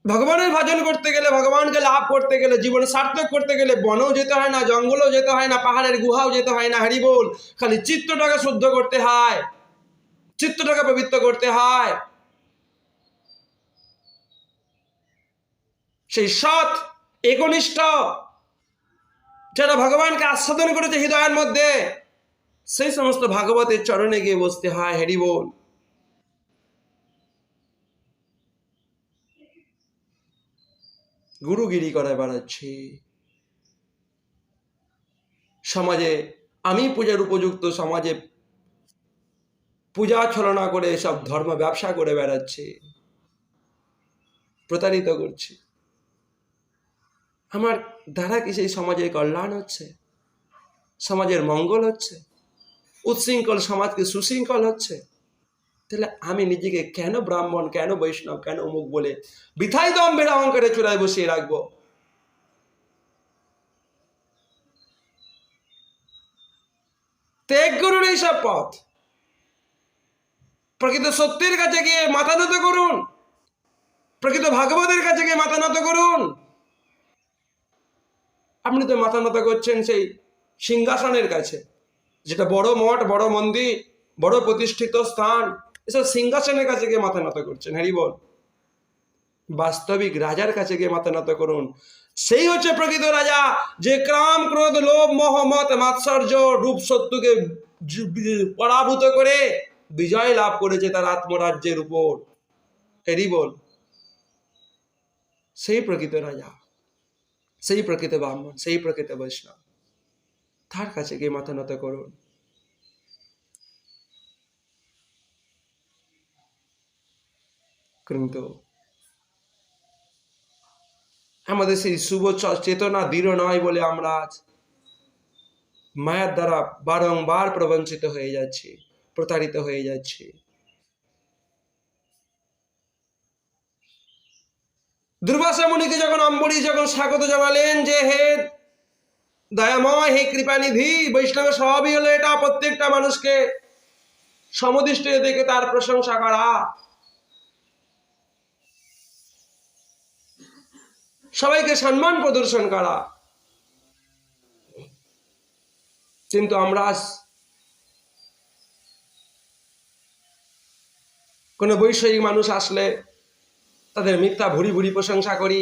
ভগবানের ভজন করতে গেলে, ভগবানকে লাভ করতে গেলে, জীবন সার্থক করতে গেলে বনেও যেতে হয় না, জঙ্গলেও যেতে হয় না, পাহাড়ের গুহাও যেতে হয় না। হরি বল। খালি চিত্তটাকে শুদ্ধ করতে হয়, চিত্তটাকে পবিত্র করতে হয়। সেই সৎ একনিষ্ঠ যারা ভগবানকে আস্বাদন করেছে হৃদয়ের মধ্যে, সেই সমস্ত ভাগবতের চরণে গিয়ে বসতে হয়। হরি বল। গুরুগিরি করে বেড়াচ্ছি সমাজে, আমি পূজার উপযুক্ত সমাজে পূজা ছলনা করে সব ধর্ম ব্যবসা করে বেড়াচ্ছি, প্রতারিত করছি। আমার দ্বারা কি সেই সমাজের কল্যাণ হচ্ছে? সমাজের মঙ্গল হচ্ছে? উচ্ছৃঙ্খল সমাজকে সুশৃঙ্খল হচ্ছে? তাহলে আমি নিজেকে কেন ব্রাহ্মণ, কেন বৈষ্ণব, কেন অমুক বলে বৃথাই দম্ভের অহংকারে চূড়ায় বসিয়ে রাখবো? ত্যাগ করুন এইসব পথ, প্রকৃত সত্যের কাছে গিয়ে মাথা নত করুন, প্রকৃত ভাগবতের কাছে গিয়ে মাথা নত করুন। আপনি তো মাথা নত করছেন সেই সিংহাসনের কাছে, যেটা বড় মঠ, বড় মন্দির, বড় প্রতিষ্ঠিত স্থান, এসব সিংহাসনের কাছে গিয়ে মাথা নত করছেন। হরি বল। বাস্তবিক রাজার কাছে গিয়ে মাথা নত করুন। সেই হচ্ছে প্রকৃত রাজা, যে কাম ক্রোধ লোভ মোহ মত মাৎসর্য রূপ শত্রুকে পরাভূত করে বিজয় লাভ করেছে তার আত্মরাজ্যের উপর। হরি বল। সেই প্রকৃত রাজা, সেই প্রকৃত ব্রাহ্মণ, সেই প্রকৃত বৈষ্ণব, তার কাছে গিয়ে মাথা নত করুন। কিন্তু আমাদের সেই শুভ চেতনা দৃঢ় নয় বলে আমরা আজ মায়ার দ্বারা বারংবার প্রবঞ্চিত হয়ে যাচ্ছি, প্রতারিত হয়ে যাচ্ছি। দুর্বাসা মুনিকে যখন অম্বরীশ যখন স্বাগত জানালেন যে হে দয়াময়, হে কৃপানিধি, বৈষ্ণবের স্বভাবই হলো এটা, প্রত্যেকটা মানুষকে সমদৃষ্টিতে দেখে তার প্রশংসা করা, সবাইকে সম্মান প্রদর্শন করা। কিন্তু আমরা কোন বৈষয়িক মানুষ আসলে তাদের মিথ্যা ভুরি ভুরি প্রশংসা করি,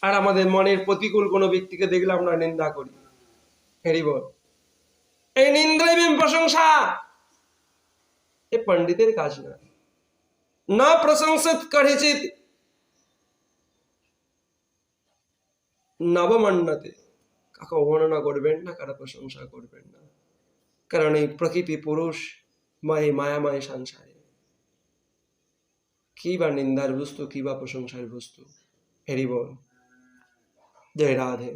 আর আমাদের মনের প্রতিকূল কোনো ব্যক্তিকে দেখলে আমরা নিন্দা করি। হরি বল। এই নিন্দা এবং প্রশংসা এ পণ্ডিতের কাজ না। না প্রশংসিত করেছিত নবমন্নতে, কাকে অবমাননা করবেন না, কারো প্রশংসা করবেন না, কারণ এই প্রকৃতি পুরুষ মায়াময় সংসারে কি বা নিন্দার বস্তু, কি বা প্রশংসার বস্তু। হরি বল। জয় রাধে।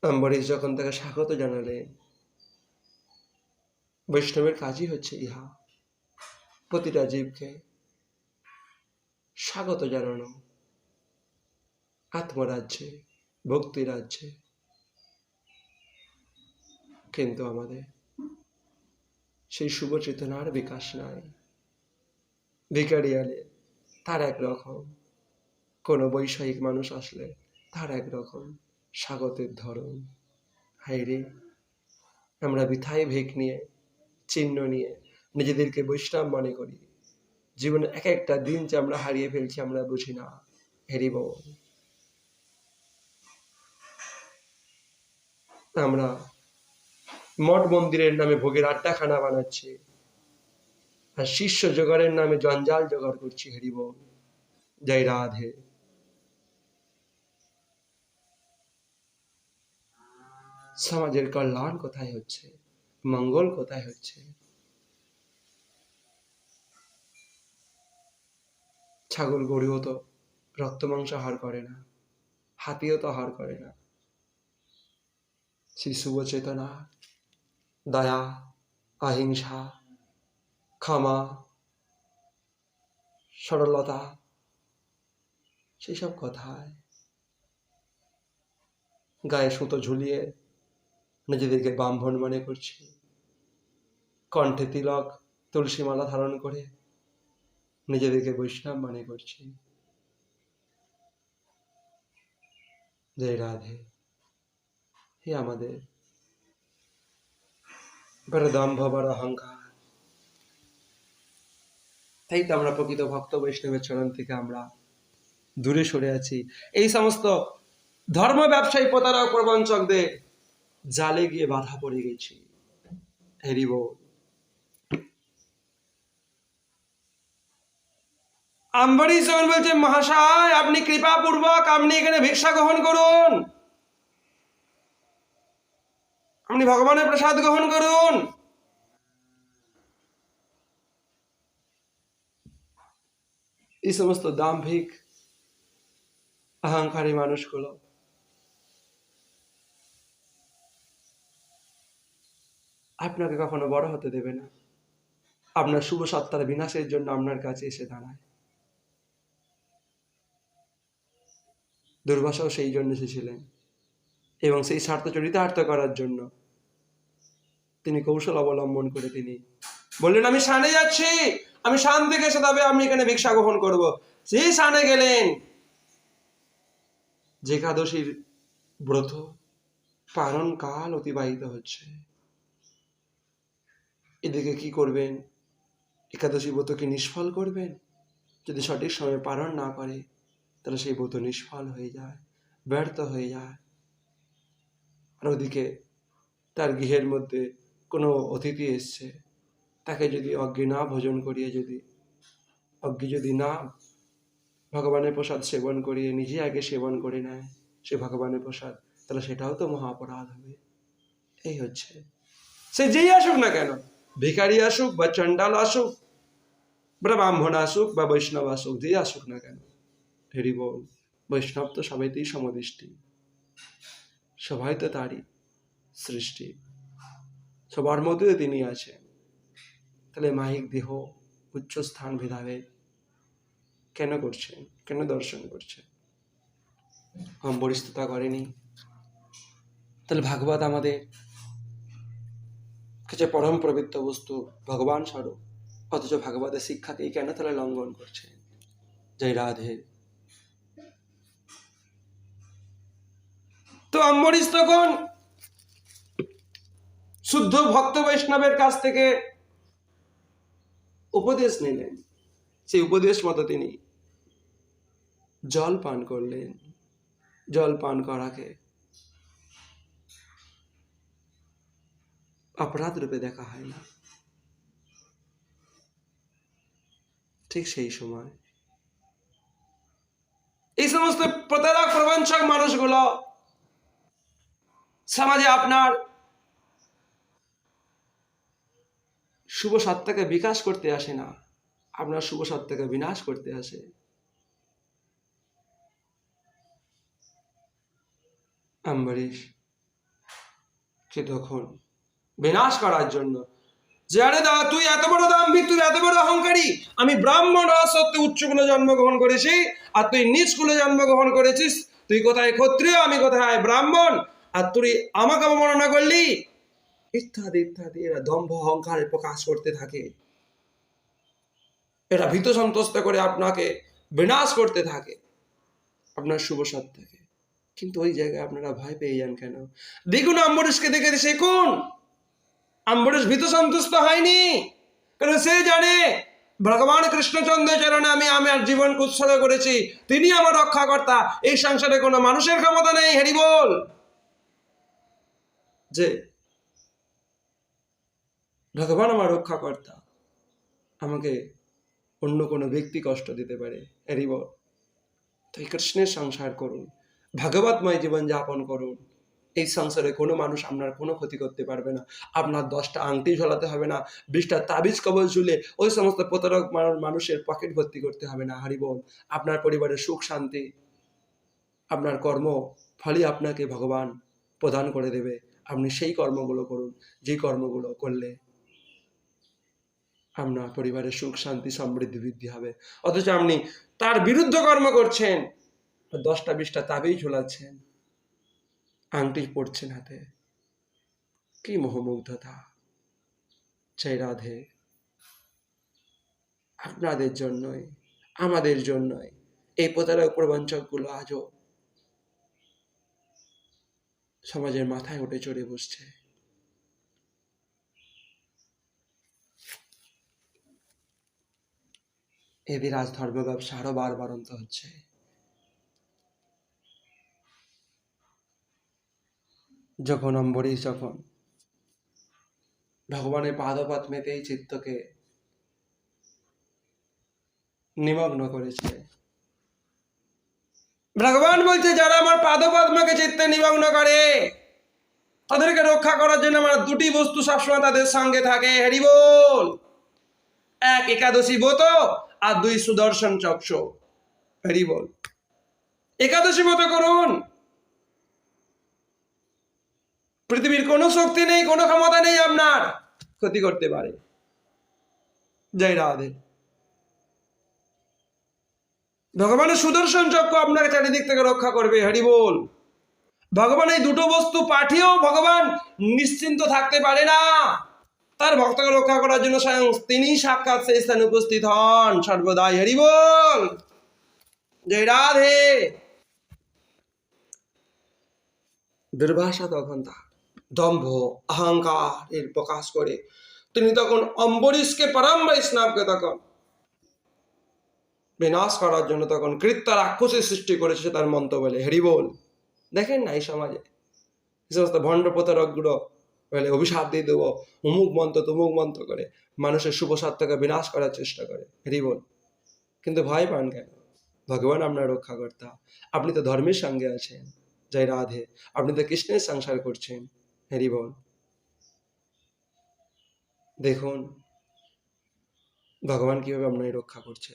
অম্বরীশ যখন তাকে স্বাগত জানালেন, বৈষ্ণবের কাজই হচ্ছে ইহা, প্রতিটা জীবকে স্বাগত জানানো আত্মরাজ্যে, ভক্তি রাজ্যে। কিন্তু আমাদের সেই শুভ চেতনার বিকাশ নাই। ভিকারিয়ালে তার একরকম, কোনো বৈষয়িক মানুষ আসলে তার একরকম স্বাগতের ধরন। হায়রে, আমরা বৃথায় ভেক নিয়ে, চিহ্ন নিয়ে নিজেদেরকে বৈষ্ণব মনে করি। জীবনে এক একটা দিন যে আমরা হারিয়ে ফেলছি আমরা বুঝি না। হরি বল। আমরা মঠ মন্দিরের নামে ভোগের আড্ডাখানা বানাচ্ছি, আর শিষ্য জোগাড়ের নামে জঞ্জাল জোগাড় করছি। হরি বল, জয় রাধে। সমাজের কল্যাণ কোথায় হচ্ছে? মঙ্গল কোথায় হচ্ছে? ছাগল গরুও তো রক্ত মাংস আহার করে না, হাতিও তো আহার করে না। সেই শুভ চেতনা, দয়া, অহিংসা, ক্ষমা, সরলতা, সেই সব কথায় গায়ে সুতো ঝুলিয়ে নিজেদেরকে ব্রাহ্মণ মনে করছি, কণ্ঠে তিলক তুলসী মালা ধারণ করে নিজেদেরকে বৈষ্ণব মনে করছি। জয় রাধে। হে আমাদের বড় দম্ভ, বড় অহংকার। তাই তো আমরা প্রকৃত ভক্ত বৈষ্ণবের চরণ থেকে আমরা দূরে সরে আছি। এই সমস্ত ধর্ম ব্যবসায়ী প্রতারক প্রবঞ্চকদের জালে গিয়ে বাধা পড়ে গেছি। হরি বল। আম্বরীশ যখন বলছে, মহাশয় আপনি কৃপা পূর্বক আপনি এখানে ভিক্ষা গ্রহণ করুন, আপনি ভগবানের প্রসাদ গ্রহণ করুন। এই সমস্ত দাম্ভিক অহংকারী মানুষগুলো আপনাকে কখনো বড় হতে দেবে না। আপনার শুভ সত্তার বিনাশের জন্য আপনার কাছে এসে দাঁড়ায়। দুর্বাসাও সেই জন্য এসেছিলেন, এবং সেই স্বার্থ চরিতার্থ করার জন্য তিনি কৌশল অবলম্বন করে তিনি বললেন, আমি শানে যাচ্ছি, আমি শান থেকে এসে তবে আমি এখানে ভিক্ষা গ্রহণ করব। সেই শানে গেলেন, যে একাদশীর ব্রত পালন কাল অতিবাহিত হচ্ছে। এদিকে কি করবেন? একাদশী ব্রতকে নিষ্ফল করবেন। যদি সঠিক সময়ে পালন না করে তাহলে সেই ব্রত নিষ্ফল হয়ে যায়, ব্যর্থ হয়ে যায়। আর ওদিকে তার গৃহের মধ্যে কোনো অতিথি এসছে, তাকে যদি অজ্ঞে না ভোজন করিয়ে, যদি না ভগবানের প্রসাদ সেবন করিয়ে নিজে আগে সেবন করে নেয় সে ভগবানের প্রসাদ, তাহলে সেটাও তো মহা অপরাধ হবে। এই হচ্ছে, সে যেই আসুক না কেন, ভিখারি আসুক বা চণ্ডাল আসুক, ব্রাহ্মণ আসুক বা বৈষ্ণব আসুক, যেই আসুক না কেন। হরি বল। বৈষ্ণব তো সবাইতেই সমদৃষ্টি, সবাই তো তারই সৃষ্টি, সবার মধ্যে তিনি আছেন। তাহলে মাহিক দেহ উচ্চ স্থান ভেদাভেদ কেন করছেন? কেন দর্শন করছেন? অম্বরীশ তা করেনি। তাহলে ভাগবত আমাদের কাছে পরম পবিত্র বস্তু, ভগবান স্বরূপ, অথচ ভাগবতের শিক্ষাকেই কেন তাহলে লঙ্ঘন করছে? জয় রাধে। তো অম্বরীশ তখন শুদ্ধ ভক্ত বৈষ্ণবের কাছ থেকে উপদেশ নিলেন। সেই উপদেশ মতো তিনি জল পান করলেন। জল পান করাকে অপরাধ রূপে দেখা হয় না। ঠিক সেই সময় এই সমস্ত প্রতারক প্রবঞ্চক মানুষগুলো সমাজে আপনার শুভ সত্তাকে বিকাশ করতে আসে না, আপনার শুভ সত্তাকে বিনাশ করতে আসে। অম্বরীশ কে তখন বিনাশ করার জন্য, যে আরে দা তুই এত বড় দাম্ভিক, তুই এত বড় অহংকারী, আমি ব্রাহ্মণ হওয়া সত্ত্বে উচ্চ কুলে জন্মগ্রহণ করেছি, আর তুই নিচ কুলে জন্মগ্রহণ করেছিস। তুই কোথায় ক্ষত্রিয়, আমি কোথায় ব্রাহ্মণ, আর তুই আমাকে অবমাননা করলি, ইত্যাদি ইত্যাদি। এরা দম্ভ অহংকারে প্রকাশ করতে থাকে, এরা ভীত সন্ত্রস্ত করে আপনাকে বিনাশ করতে থাকে, আপনার শুভ সত্তাকে। কিন্তু ওই জায়গায় আপনারা ভয় পেয়ে যান কেন? দেখুন অম্বরীশকে দেখে শিখুন। অম্বরীশ ভীত সন্তুষ্ট হয়নি, কারণ সে জানে ভগবান কৃষ্ণচন্দ্র চরণে আমি আমার জীবনকে উৎসর্গ করেছি, তিনি আমার রক্ষাকর্তা। এই সংসারে কোনো মানুষের ক্ষমতা নেই। হরি বল। যে ভগবান আমার রক্ষাকর্তা, আমাকে অন্য কোনো ব্যক্তি কষ্ট দিতে পারে, হরি বল। তাই কৃষ্ণের সংসার করুন, ভাগবতময় জীবন যাপন করুন। এই সংসারে কোনো মানুষ আপনার কোনো ক্ষতি করতে পারবে না। আপনার 10টা আংটি ঝোলাতে হবে না, 20টা তাবিজ কবজ ঝুলে ওই সমস্ত প্রতারক মানুষের পকেট ভর্তি করতে হবে না, হরি বল। আপনার পরিবারের সুখ শান্তি, আপনার কর্ম ফলই আপনাকে ভগবান প্রদান করে দেবে। আপনি সেই কর্মগুলো করুন, যে কর্মগুলো করলে আপনার পরিবারের সুখ শান্তি সমৃদ্ধি বৃদ্ধি হবে। অথচ আপনি তার বিরুদ্ধ কর্ম করছেন, 10টা 20টা তাবিজ ঝোলাচ্ছেন, আংটি পড়ছেন হাতে। কি মোহমুগ্ধতা! জয় রাধে। আপনাদের জন্যই, আমাদের জন্যই এই প্রতারক প্রবঞ্চকগুলো আজও সমাজের মাথায় উঠে চড়ে বসছে। এদের আজ ধর্ম ব্যবসা আরো বাড়ন্ত হচ্ছে। যখন অম্বরীশ যখন ভগবানের পাদপথ মেতেই চিত্তকে নিমগ্ন করেছে, ভগবান বলছে যারা আমার পাদপদ্মকে চিত্তে নিমগ্ন করে তাদেরকে রক্ষা করার জন্য আমার 2টি বস্তু সবসময় তাদের সঙ্গে থাকে, হরি বল। 1 একাদশী ব্রত, আর 2 সুদর্শন চক্র, হরি বল। একাদশী ব্রত করুন, পৃথিবীর কোনো শক্তি নেই, কোনো ক্ষমতা নেই আপনার ক্ষতি করতে পারে। জয় রাধে। ভগবানের সুদর্শন চক্র আপনাকে চারিদিক থেকে রক্ষা করবে, হরি বল। ভগবান এই 2টো বস্তু পাঠিয়েও ভগবান নিশ্চিন্ত থাকতে পারে না। তার ভক্তকে রক্ষা করার জন্য স্বয়ং তিনি সাক্ষাৎ সেই স্থানে উপস্থিত হন সর্বদাই, হরি বল। জয় রাধে। দুর্বাসা তখন তার দম্ভ অহংকার এর প্রকাশ করে তিনি তখন অম্বরীশকে পরম বৈষ্ণবকে তখন বিনাশ করার জন্য তখন কৃত্য রাক্ষসের সৃষ্টি করেছে তার মন্ত্র বলে, হরি বল। দেখেন না এই সমাজে সমস্ত ভণ্ড প্রতারক গুলো বলে অভিশাপ দিয়ে দেবো, অমুক মন্ত্র তমুক মন্ত্র করে মানুষের শুভ স্বার্থকে বিনাশ করার চেষ্টা করে, হরি বল। কিন্তু ভয় পান কেন? ভগবান আপনার রক্ষাকর্তা, আপনি তো ধর্মের সঙ্গে আছেন, জয় রাধে। আপনি তো কৃষ্ণের সংসার করছেন, হরি বল। দেখুন ভগবান কিভাবে আপনার রক্ষা করছে।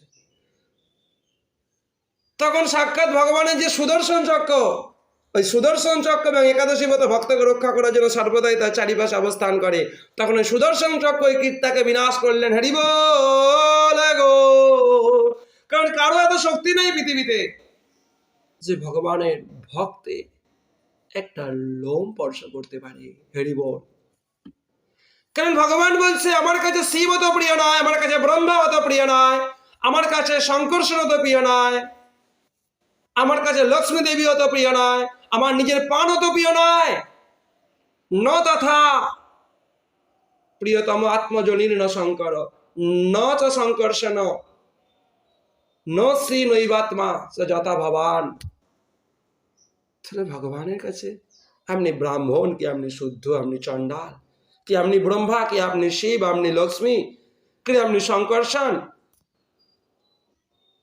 তখন সাক্ষাৎ ভগবানের যে সুদর্শন চক্র, ওই সুদর্শন চক্র এবং একাদশী ব্রত ভক্তকে রক্ষা করার জন্য সর্বদাই তার চারিপাশে অবস্থান করে। তখন ওই সুদর্শন চক্র ওই কীর্তাকে বিনাশ করলেন, হরি বল গো। কারণ কারো এত শক্তি নেই পৃথিবীতে যে ভগবানের ভক্তে একটা লোম স্পর্শ করতে পারে, হরি বল। কারণ ভগবান বলছে আমার কাছে শিব অত প্রিয় নয়, আমার কাছে ব্রহ্মা অত প্রিয় নয়, আমার কাছে শঙ্কর্ষণ অত প্রিয় নয়, আমার কাছে লক্ষ্মী দেবী অত প্রিয় নয়, আমার নিজের প্রাণ অত প্রিয় নয়। ন তথা প্রিয়তম আত্মজনীর ন শঙ্কর, ন চ শঙ্কর্ষণ, ন শ্রী নৈবাত্মা যথা ভবান। তাহলে ভগবানের কাছে আপনি ব্রাহ্মণ কি আপনি শুদ্ধ, আপনি চণ্ডাল কি আপনি ব্রহ্মা কি আপনি শিব, আপনি লক্ষ্মী কি আপনি শঙ্কর্ষণ,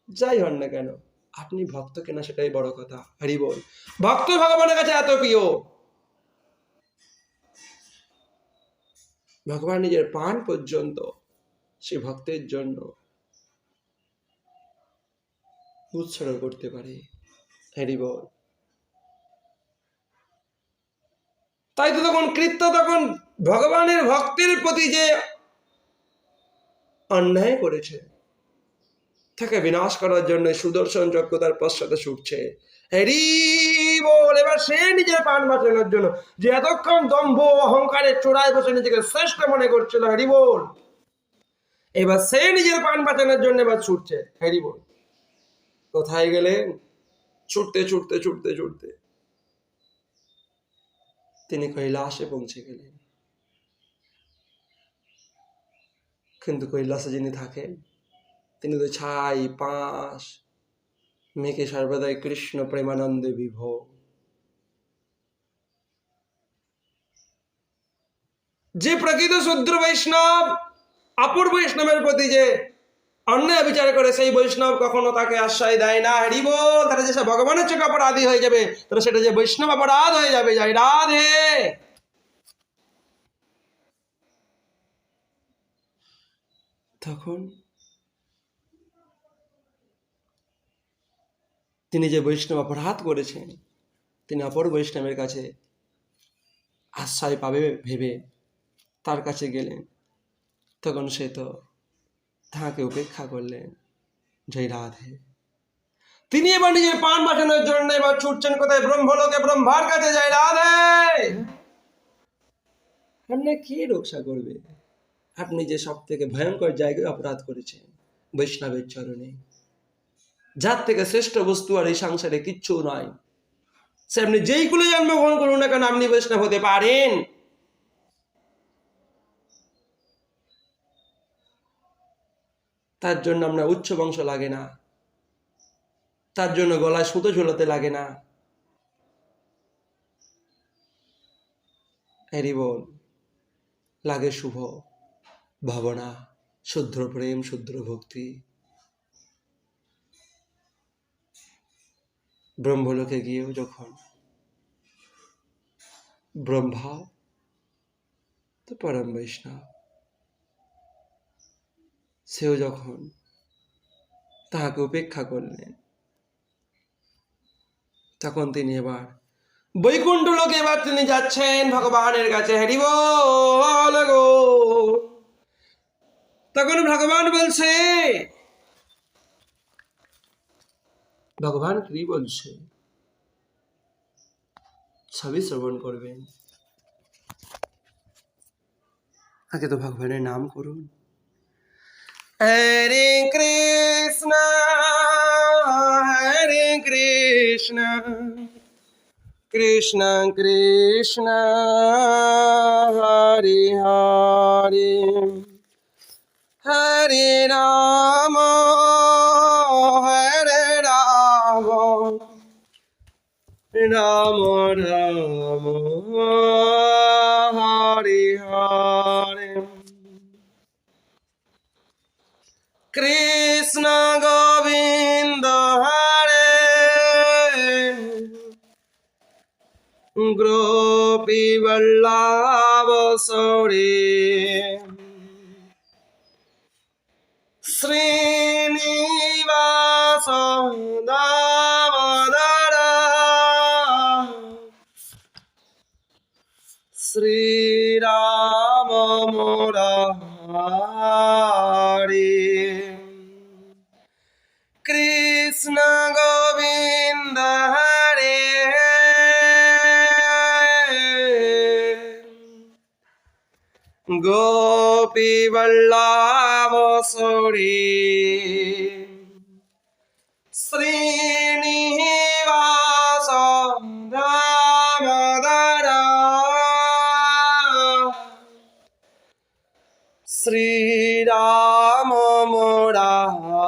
যাই হন না কেন আপনি ভক্ত কেনা সেটাই বড় কথা, হরি বল। ভক্ত ভগবানের কাছে এত প্রিয়, ভগবান নিজের প্রাণ পর্যন্ত সেই ভক্তের জন্য উৎসর্গ করতে পারে, হরি বল। তাই তো তখন কৃত্য তখন ভগবানের ভক্তের প্রতি যে অন্যায় করেছে তাকে বিনাশ করার জন্য সুদর্শন চক্র তার পশ্চাতে ছুটছে, হরি বল। এবার সে নিজের প্রাণ বাঁচানোর জন্য যে এতক্ষণ দম্ভ অহংকারের চূড়ায় বসে নিজেকে শ্রেষ্ঠ মনে করছিল, হরি বল, এবার সে নিজের প্রাণ বাঁচানোর জন্য এবার ছুটছে, হরি বল। কোথায় গেলেন? ছুটতে ছুটতে ছুটতে ছুটতে তিনি কৈলাসে পৌঁছে গেলেন। কিন্তু কৈলাসে যিনি থাকেন তিনি তো ছাই পাশ মেঘে সর্বদাই কৃষ্ণ প্রেমানন্দে বিভোর। যে প্রকৃত শুদ্র বৈষ্ণব অপর বৈষ্ণবের প্রতি যে অন্যায় বিচার করে, সেই বৈষ্ণব কখনো তাকে আশ্রয় দেয় না। হরি বল। তাহলে যে সে ভগবানের চোখে অপরাধী হয়ে যাবে, তাহলে সেটা যে বৈষ্ণব অপরাধ হয়ে যাবে। জয় রাধে। তখন তিনি যে বৈষ্ণব অপরাধ করেছেন, তিনি অপর বৈষ্ণবের কাছে আশ্রয় পাবে ভেবে তার কাছে গেলেন। তখন সে তো তাহাকে উপেক্ষা করলেন। জয় রাধে। তিনি এবার নিজের পান বাঁচানোর জন্য এবার ছুটছেন কোথায়? ব্রহ্মলোকে, ব্রহ্মার কাছে। জয় রাধে। আপনি কি রক্ষা করবে? আপনি যে সব থেকে ভয়ঙ্কর জায়গায় অপরাধ করেছেন, বৈষ্ণবের চরণে। যার থেকে শ্রেষ্ঠ বস্তু আর এই সংসারে কিচ্ছু নয়। সে আপনি যেই কুলে জন্মগ্রহণ করুন না কেন, আপনি বৈষ্ণব হতে পারেন। তার জন্য আপনার উচ্চ বংশ লাগে না, তার জন্য গলায় সুতো ঝোলাতে লাগে না। হরি বল। লাগে শুভ ভাবনা, শুদ্ধ প্রেম, শুদ্ধ ভক্তি। ব্রহ্মলোকে গিয়েও যখন ব্রহ্মা তো পরম বৈষ্ণব, সেও যখন তাহাকে উপেক্ষা করলেন, তখন তিনি এবার বৈকুণ্ঠ লোকে এবার তিনি যাচ্ছেন ভগবানের কাছে। হরি বল গো। তখন ভগবান বলছে, ভগবান কি বলছে সবই শ্রবণ করবেন। আগে তো ভগবানের নাম করুন। হরে কৃষ্ণ হরে কৃষ্ণ কৃষ্ণ কৃষ্ণ হরে হরে হরে রাম হরে রাম রাম রাম হরে হরে। কৃষ্ণ গোবিন্দ হরে গোপী বল্লভ সরে শ্রীনিবাস দামোদর শ্রীরাম মুরারি। কৃষ্ণ গোবিন্দ হরে গোপী বল্লভ সরে শ্রীনিবাস দামোদর শ্রীরাম মুরারি।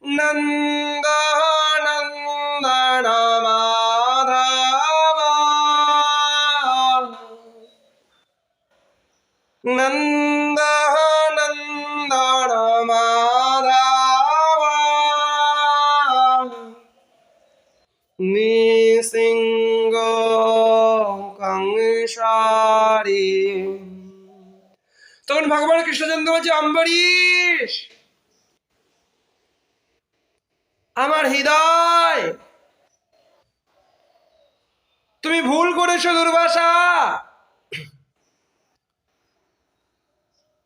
নন্দ নন্দন মাধব নন্দ নন্দন মাধব নৃসিংহ কংসারি। তখন ভগবান কৃষ্ণচন্দ্র বলছে, অম্বরীশ, আমার হৃদয় তুমি ভুল করেছো দুর্বাসা।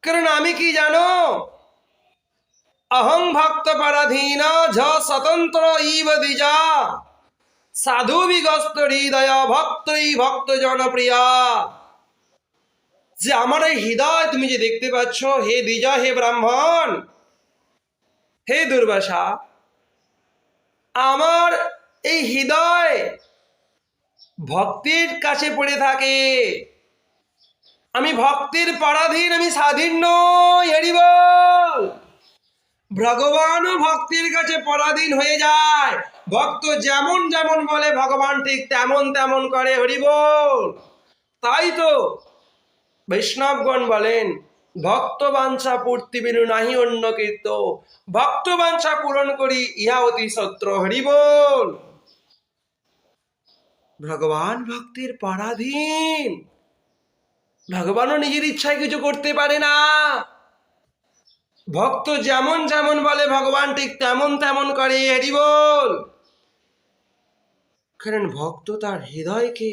কারণ আমি কি জানো, অহং ভক্ত পরাধীন ঝ স্বতন্ত্র ইব দ্বিজা সাধু বিগস্ত হৃদয় ভক্তই ভক্ত জনপ্রিয়া। যে আমার এই হৃদয় তুমি যে দেখতে পাচ্ছ, হে দ্বিজা, হে ব্রাহ্মণ, হে দুর্বাসা, আমার এই হৃদয় ভক্তির কাছে পড়ে থাকে। আমি ভক্তির পরাধীন, আমি স্বাধীন নই। হরি বল। ভগবানও ভক্তির কাছে পরাধীন হয়ে যায়। ভক্ত যেমন যেমন বলে ভগবান ঠিক তেমন তেমন করে। হরি বল। তাই তো বৈষ্ণবগণ বলেন, ভক্ত বাঞ্ছা পূর্তি বিনু নাহি অন্য কীর্ত, ভক্ত বাঞ্ছা পূরণ করি ইহা অতি সত্র। হরি বল। ভগবান ভক্তির পরাধীন, ভগবানও নিজের ইচ্ছায় কিছু করতে পারে না। ভক্ত যেমন যেমন বলে ভগবান ঠিক তেমন তেমন করে। হরি বল। কারণ ভক্ত তার হৃদয়কে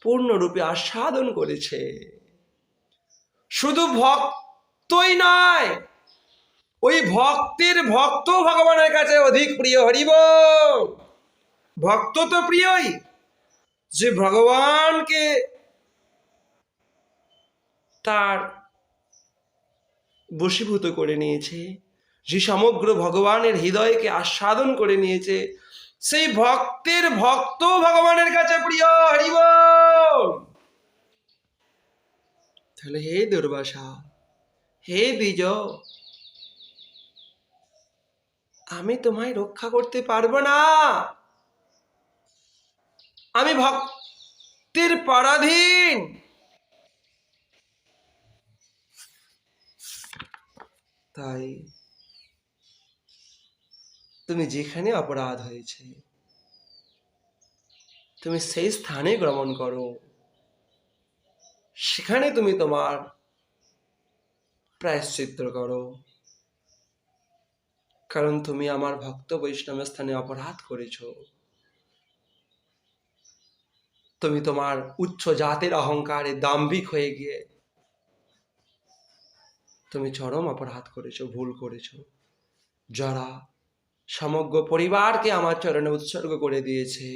পূর্ণরূপে আস্বাদন করেছে। শুধু ভক্তই নয়, ওই ভক্তের ভক্ত ভগবানের কাছে অধিক প্রিয়। হরি বল। ভক্ত তো প্রিয়ই, যে ভগবানকে তার বশীভূত করে নিয়েছে, যে সমগ্র ভগবানের হৃদয়কে আস্বাদন করে নিয়েছে, সেই ভক্তের ভক্ত ভগবানের কাছে প্রিয়। হরি বল। তাহলে হে দুর্বাসা, হে দ্বিজ, আমি তোমায় রক্ষা করতে পারবো না। আমি ভক্তের পরাধীন। তাই তুমি যেখানে অপরাধ হয়েছে, তুমি সেই স্থানে গমন করো, সেখানে তুমি তোমার প্রায়শ্চিত্ত করো। কারণ তুমি আমার ভক্ত বৈষ্ণব স্থানে অপরাধ করেছ। তুমি তোমার উচ্চ জাতের অহংকারে দাম্ভিক হয়ে গিয়ে তুমি চরম অপরাধ করেছো, ভুল করেছো। যারা সমগ্র পরিবারকে আমার চরণে উৎসর্গ করে দিয়েছে,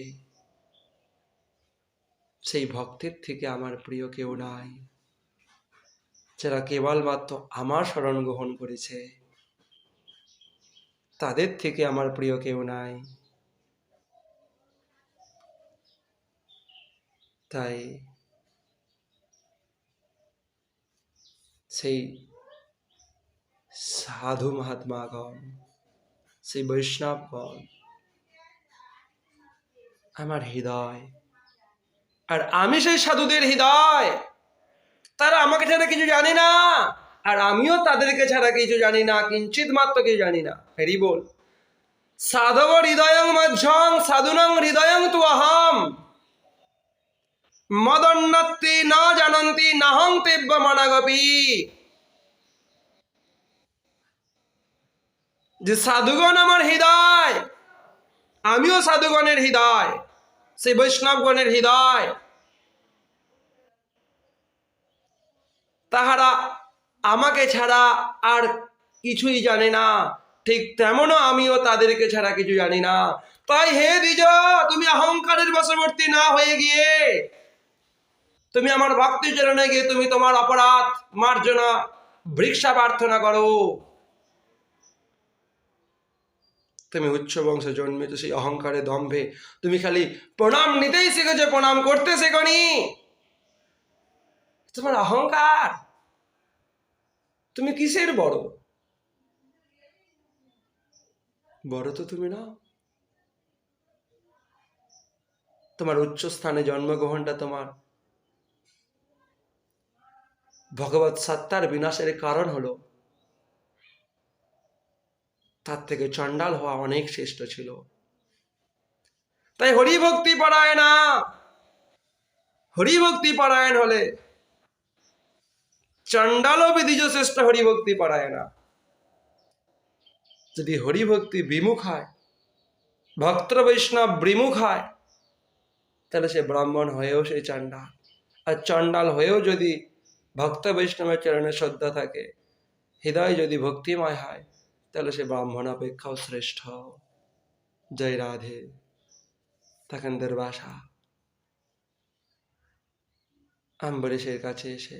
সেই ভক্তের থেকে আমার প্রিয় কেউ নাই। যারা কেবলমাত্র আমার শরণ গ্রহণ করেছে, তাদের থেকে আমার প্রিয় কেউ নাই। তাই সেই সাধু মহাত্মাগণ, সেই বৈষ্ণবগণ আমার হৃদয়, আর আমি সেই সাধুদের হৃদয়। তারা আমাকে ছাড়া কিছু জানে না, আর আমিও তাদেরকে ছাড়া কিছু জানি না, কিঞ্চিত মাত্র কিছু জানি না। হরি বল। সাধব হৃদয়ং মধ্যং সাধুনং হৃদয়ং তু অহম মদন্নত্তি ন জানন্তি নাহং তেব্য মনাগপি। যে সাধুগণ আমার হৃদয়, আমিও সাধুগণের হৃদয়, সেই বৈষ্ণবগণের হৃদয়। তাহারা আমাকে ছাড়া আর কিছুই জানে না, ঠিক তেমনও আমিও তাদেরকে ছাড়া কিছু জানি না। তাই হে দ্বিজ, তুমি অহংকারের বশবর্তী না হয়ে গিয়ে তুমি আমার ভক্তি চরণে গিয়ে তুমি তোমার অপরাধ মার্জনা ভিক্ষা প্রার্থনা করো। তুমি উচ্চ বংশে জন্মেছ, সেই অহংকারে দম্ভে তুমি খালি প্রণাম নিতেই শিখেছো, প্রণাম করতে শেখনি। তোমার অহংকার। তুমি কিসের বড়? বড় তো তুমি না। তোমার উচ্চ স্থানে জন্মগ্রহণটা তোমার ভগবৎ সত্তার বিনাশের কারণ হলো। তার থেকে চণ্ডাল হওয়া অনেক শ্রেষ্ঠ ছিল। তাই হরিভক্তি পরায়ণা, হরিভক্তি পরায়ণ হলে চণ্ডালও বিদ্বিজ শ্রেষ্ঠ হরিভক্তি পরায়ণা। যদি হরিভক্তি বিমুখ হয়, ভক্ত বৈষ্ণব বিমুখ হয়, তাহলে সে ব্রাহ্মণ হয়েও সে চণ্ডাল। আর চণ্ডাল হয়েও যদি ভক্ত বৈষ্ণবের চরণে শ্রদ্ধা থাকে, হৃদয় যদি ভক্তিময় হয়, তাহলে সে ব্রাহ্মণ অপেক্ষাও শ্রেষ্ঠ। জয় রাধে। তখন দুর্বাসা অম্বরীশের কাছে এসে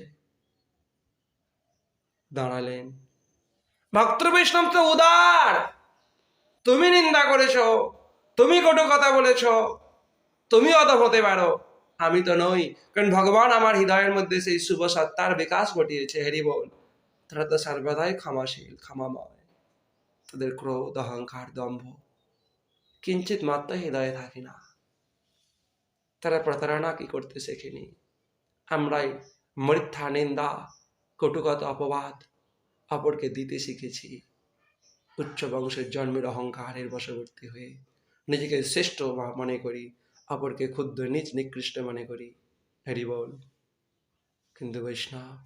দাঁড়ালেন। ভক্ত বৈষ্ণব তো উদার, তুমি নিন্দা করেছ, তুমি কটু কথা বলেছ, তুমি অধম হতে পারো, আমি তো নই। কারণ ভগবান আমার হৃদয়ের মধ্যে সেই শুভ সত্তার বিকাশ ঘটিয়েছে। হরি বল। তারা তো সর্বদাই ক্ষমাশীল, ক্ষমাময়। তাদের ক্রোধ, অহংকার, দম্ভ কিঞ্চিত মাত্র হৃদয়ে থাকে না। তারা প্রতারণা কি করতে শেখেনি। আমরাই মিথ্যা নিন্দা, কটুকথা, অপবাদ অপরকে দিতে শিখেছি। উচ্চ বংশের জন্মের অহংকারের বশবর্তী হয়ে নিজেকে শ্রেষ্ঠ মনে করি, অপরকে ক্ষুদ্র নিজ নিকৃষ্ট মনে করি। হরি বল। কিন্তু বৈষ্ণব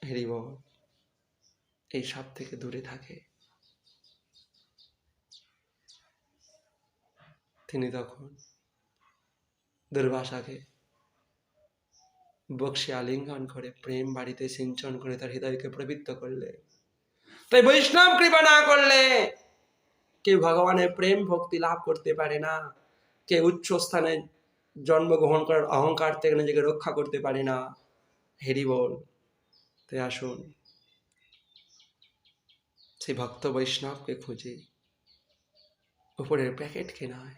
হরি বল এই সব থেকে দূরে থাকে। তিনি তখন দুর্বাসাকে বক্সে আলিঙ্গন করে প্রেম বাড়িতে সিঞ্চন করে তার হৃদয়কে পবিত্র করলে। তাই বৈষ্ণব কৃপা না করলে কেউ ভগবানের প্রেম ভক্তি লাভ করতে পারে না। কেউ উচ্চ স্থানে জন্মগ্রহণ করার অহংকার থেকে নিজেকে রক্ষা করতে পারে না। হরি বল। তাই আসুন সেই ভক্ত বৈষ্ণবকে খুঁজি, উপরের প্যাকেটকে নয়,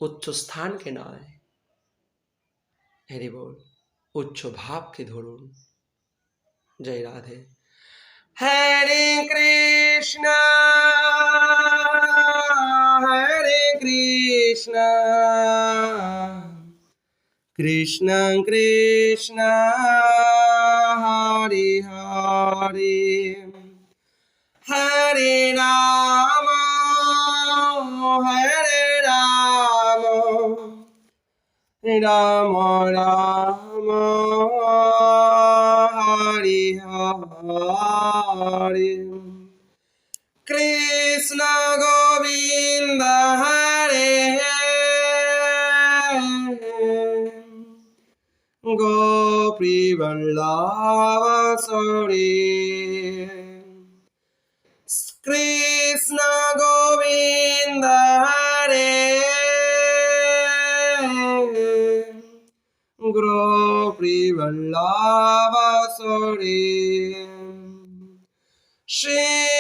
উচ্চ স্থানকে নয়। হরি বল। উচ্চ ভাবকে ধরুন। জয় রাধে। হরে কৃষ্ণ হরে কৃষ্ণ কৃষ্ণ কৃষ্ণ হরে হরে হরে রাম হরে রাম রাম রাম হরে হরে কৃষ্ণ গোবিন্দ হরে গোপী বল্লভ সরে কৃষ্ণ গোবিন্দ হরে গোপী বল্লভ সরে শ্রী